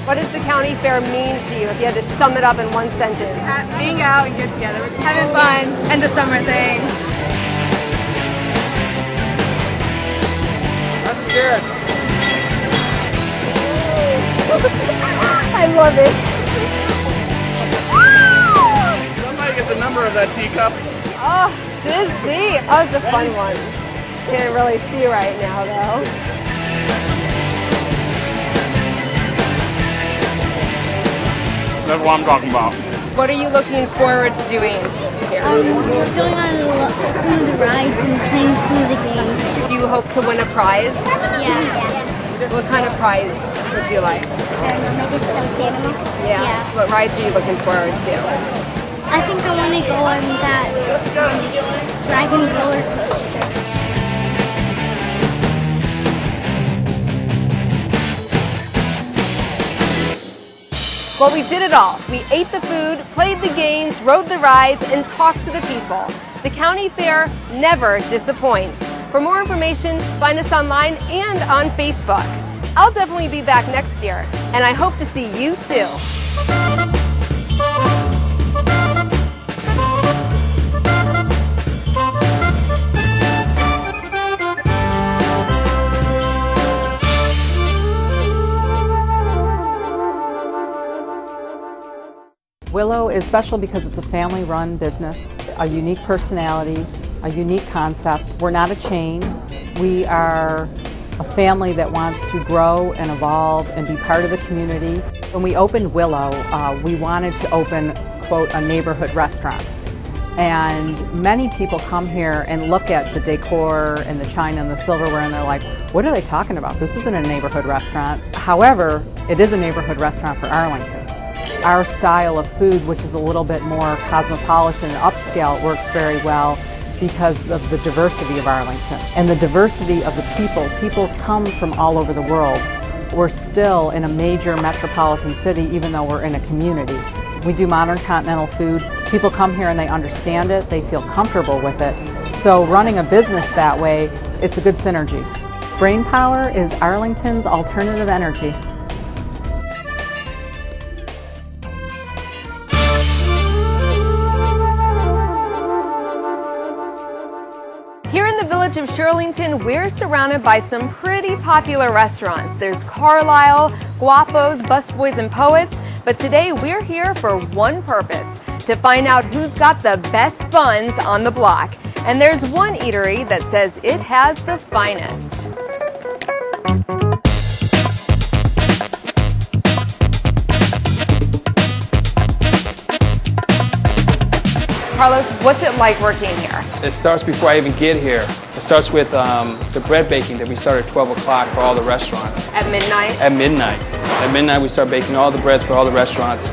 What does the county fair mean to you if you had to sum it up in one sentence? Being out and get together, having fun, and the summer thing. I'm scared. I love it. Somebody get the number of that teacup. Oh, dizzy. Oh, it's a fun one. Can't really see right now, though. That's what I'm talking about. What are you looking forward to doing here? We're going on some of the rides and playing some of the games. Do you hope to win a prize? Yeah. What kind of prize would you like? Maybe stuffed animal. Yeah. What rides are you looking forward to? I think I want to go on that dragon roller coaster. Well, we did it all. We ate the food, played the games, rode the rides, and talked to the people. The county fair never disappoints. For more information, find us online and on Facebook. I'll definitely be back next year, and I hope to see you too. Willow is special because it's a family-run business, a unique personality, a unique concept. We're not a chain. We are a family that wants to grow and evolve and be part of the community. When we opened Willow, we wanted to open, quote, a neighborhood restaurant. And many people come here and look at the decor and the china and the silverware and they're like, what are they talking about? This isn't a neighborhood restaurant. However, it is a neighborhood restaurant for Arlington. Our style of food, which is a little bit more cosmopolitan and upscale, works very well because of the diversity of Arlington and the diversity of the people. People come from all over the world. We're still in a major metropolitan city even though we're in a community. We do modern continental food. People come here and they understand it, they feel comfortable with it. So running a business that way, it's a good synergy. Brainpower is Arlington's alternative energy. Here in the village of Shirlington, we're surrounded by some pretty popular restaurants. There's Carlisle, Guapos, Busboys, and Poets. But today we're here for one purpose, to find out who's got the best buns on the block. And there's one eatery that says it has the finest. Carlos, what's it like working here? It starts before I even get here. It starts with the bread baking that we start at 12 o'clock for all the restaurants. At midnight? At midnight. At midnight we start baking all the breads for all the restaurants.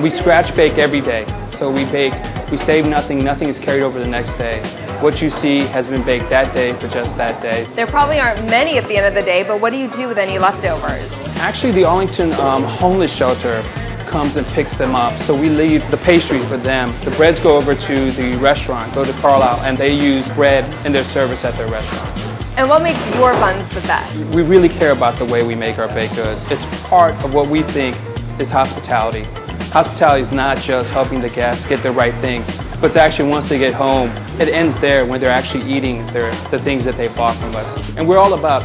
We scratch bake every day. So we bake, we save nothing, nothing is carried over the next day. What you see has been baked that day for just that day. There probably aren't many at the end of the day, but what do you do with any leftovers? Actually, the Arlington homeless shelter comes and picks them up. So we leave the pastries for them. The breads go over to the restaurant, go to Carlisle, and they use bread in their service at their restaurant. And what makes your buns the best? We really care about the way we make our baked goods. It's part of what we think is hospitality. Hospitality is not just helping the guests get the right things, but it's actually once they get home, it ends there when they're actually eating the things that they bought from us. And we're all about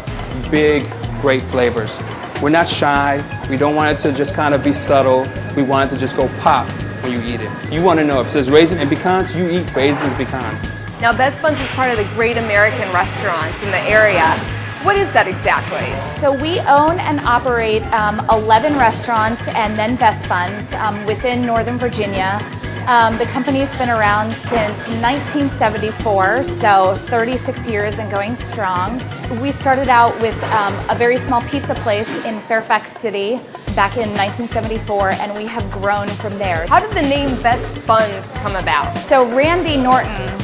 big, great flavors. We're not shy. We don't want it to just kind of be subtle. We want it to just go pop when you eat it. You want to know if it says raisin and pecans, you eat raisins and pecans. Now, Best Buns is part of the Great American Restaurants in the area. What is that exactly? So we own and operate 11 restaurants and then Best Buns within Northern Virginia. The company's been around since 1974, so 36 years and going strong. We started out with a very small pizza place in Fairfax City back in 1974, and we have grown from there. How did the name Best Buns come about? So Randy Norton,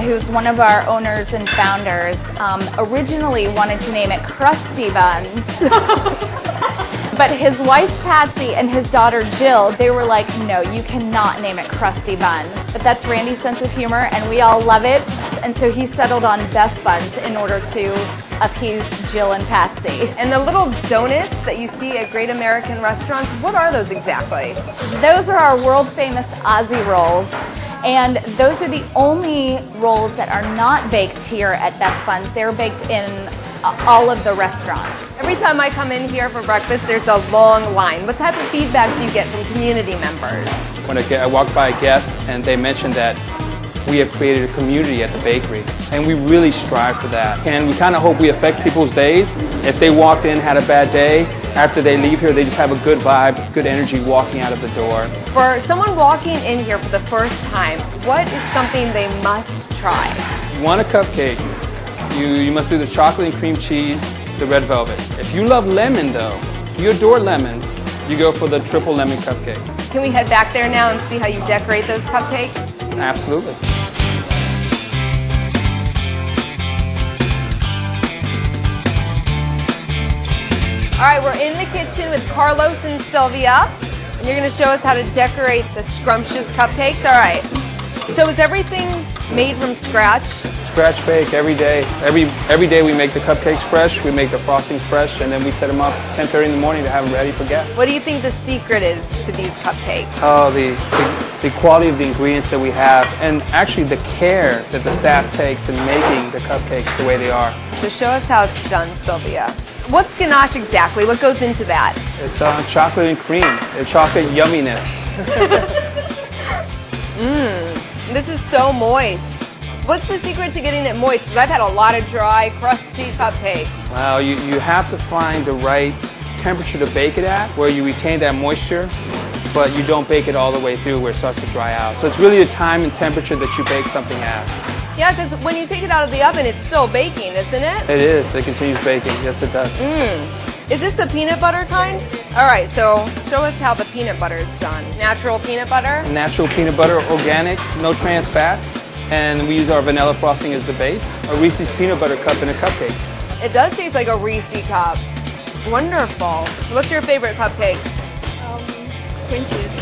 who's one of our owners and founders, originally wanted to name it Krusty Buns. But his wife Patsy and his daughter Jill, they were like, no, you cannot name it Krusty Buns. But that's Randy's sense of humor and we all love it. And so he settled on Best Buns in order to appease Jill and Patsy. And the little donuts that you see at Great American restaurants, what are those exactly? Those are our world famous Aussie rolls. And those are the only rolls that are not baked here at Best Buns. They're baked in all of the restaurants. Every time I come in here for breakfast, there's a long line. What type of feedback do you get from community members? When I walk by a guest and they mention that we have created a community at the bakery, and we really strive for that. And we kind of hope we affect people's days. If they walked in, had a bad day, after they leave here, they just have a good vibe, good energy walking out of the door. For someone walking in here for the first time, what is something they must try? You want a cupcake, you must do the chocolate and cream cheese, the red velvet. If you love lemon though, if you adore lemon, you go for the triple lemon cupcake. Can we head back there now and see how you decorate those cupcakes? Absolutely. All right, we're in the kitchen with Carlos and Sylvia, and you're going to show us how to decorate the scrumptious cupcakes. All right. So is everything made from scratch? Scratch bake every day. Every day we make the cupcakes fresh, we make the frostings fresh, and then we set them up 10:30 in the morning to have them ready for guests. What do you think the secret is to these cupcakes? Oh, the quality of the ingredients that we have, and actually the care that the staff takes in making the cupcakes the way they are. So show us how it's done, Sylvia. What's ganache exactly? What goes into that? It's chocolate and cream. It's chocolate yumminess. This is so moist. What's the secret to getting it moist? Because I've had a lot of dry, crusty cupcakes. Well, you have to find the right temperature to bake it at, where you retain that moisture, but you don't bake it all the way through where it starts to dry out. So it's really the time and temperature that you bake something at. Yeah, because when you take it out of the oven, it's still baking, isn't it? It is. It continues baking. Yes, it does. Is this the peanut butter kind? All right, so show us how the peanut butter is done. Natural peanut butter? Natural peanut butter, organic, no trans fats. And we use our vanilla frosting as the base. A Reese's peanut butter cup in a cupcake. It does taste like a Reese's cup. Wonderful. What's your favorite cupcake? Cream cheese.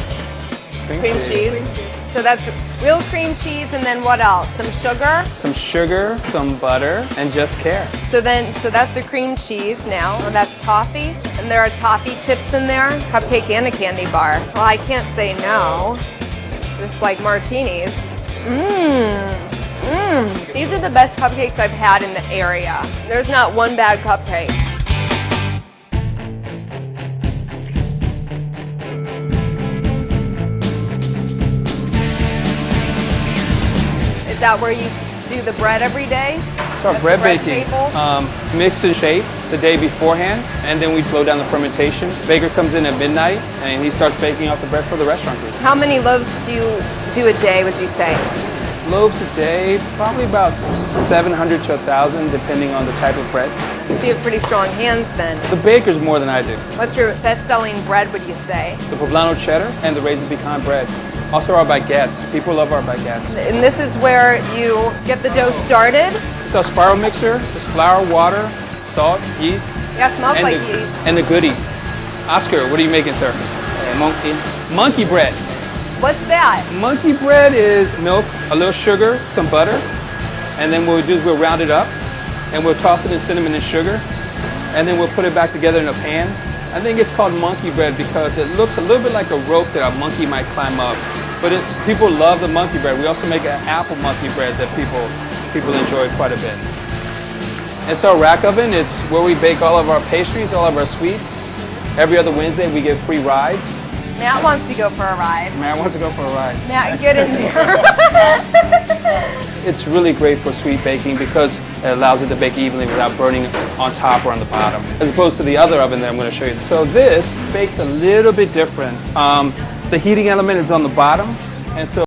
Cream cheese. So that's real cream cheese, and then what else? Some sugar? Some sugar, some butter, and just care. So that's the cream cheese now. Oh, that's toffee. And there are toffee chips in there. Cupcake and a candy bar. Well, I can't say no. Just like martinis. These are the best cupcakes I've had in the area. There's not one bad cupcake. Is that where you do the bread every day? So our bread baking, mix and shape the day beforehand, and then we slow down the fermentation. Baker comes in at midnight, and he starts baking off the bread for the restaurant group. How many loaves do you do a day, would you say? Loaves a day, probably about 700 to 1,000, depending on the type of bread. So you have pretty strong hands then. The baker's more than I do. What's your best-selling bread, would you say? The poblano cheddar and the raisin pecan bread. Also our baguettes. People love our baguettes. And this is where you get the dough started? It's our spiral mixer. It's flour, water, salt, yeast. Yeah, it smells like yeast. And the goodies. Oscar, what are you making, sir? Monkey bread. What's that? Monkey bread is milk, a little sugar, some butter, and then what we'll do is we'll round it up, and we'll toss it in cinnamon and sugar, and then we'll put it back together in a pan. I think it's called monkey bread because it looks a little bit like a rope that a monkey might climb up. But people love the monkey bread. We also make an apple monkey bread that people enjoy quite a bit. It's our rack oven. It's where we bake all of our pastries, all of our sweets. Every other Wednesday we give free rides. Matt wants to go for a ride. Matt wants to go for a ride. Matt, get in there. It's really great for sweet baking because it allows it to bake evenly without burning on top or on the bottom, as opposed to the other oven that I'm going to show you. So this bakes a little bit different. The heating element is on the bottom, and so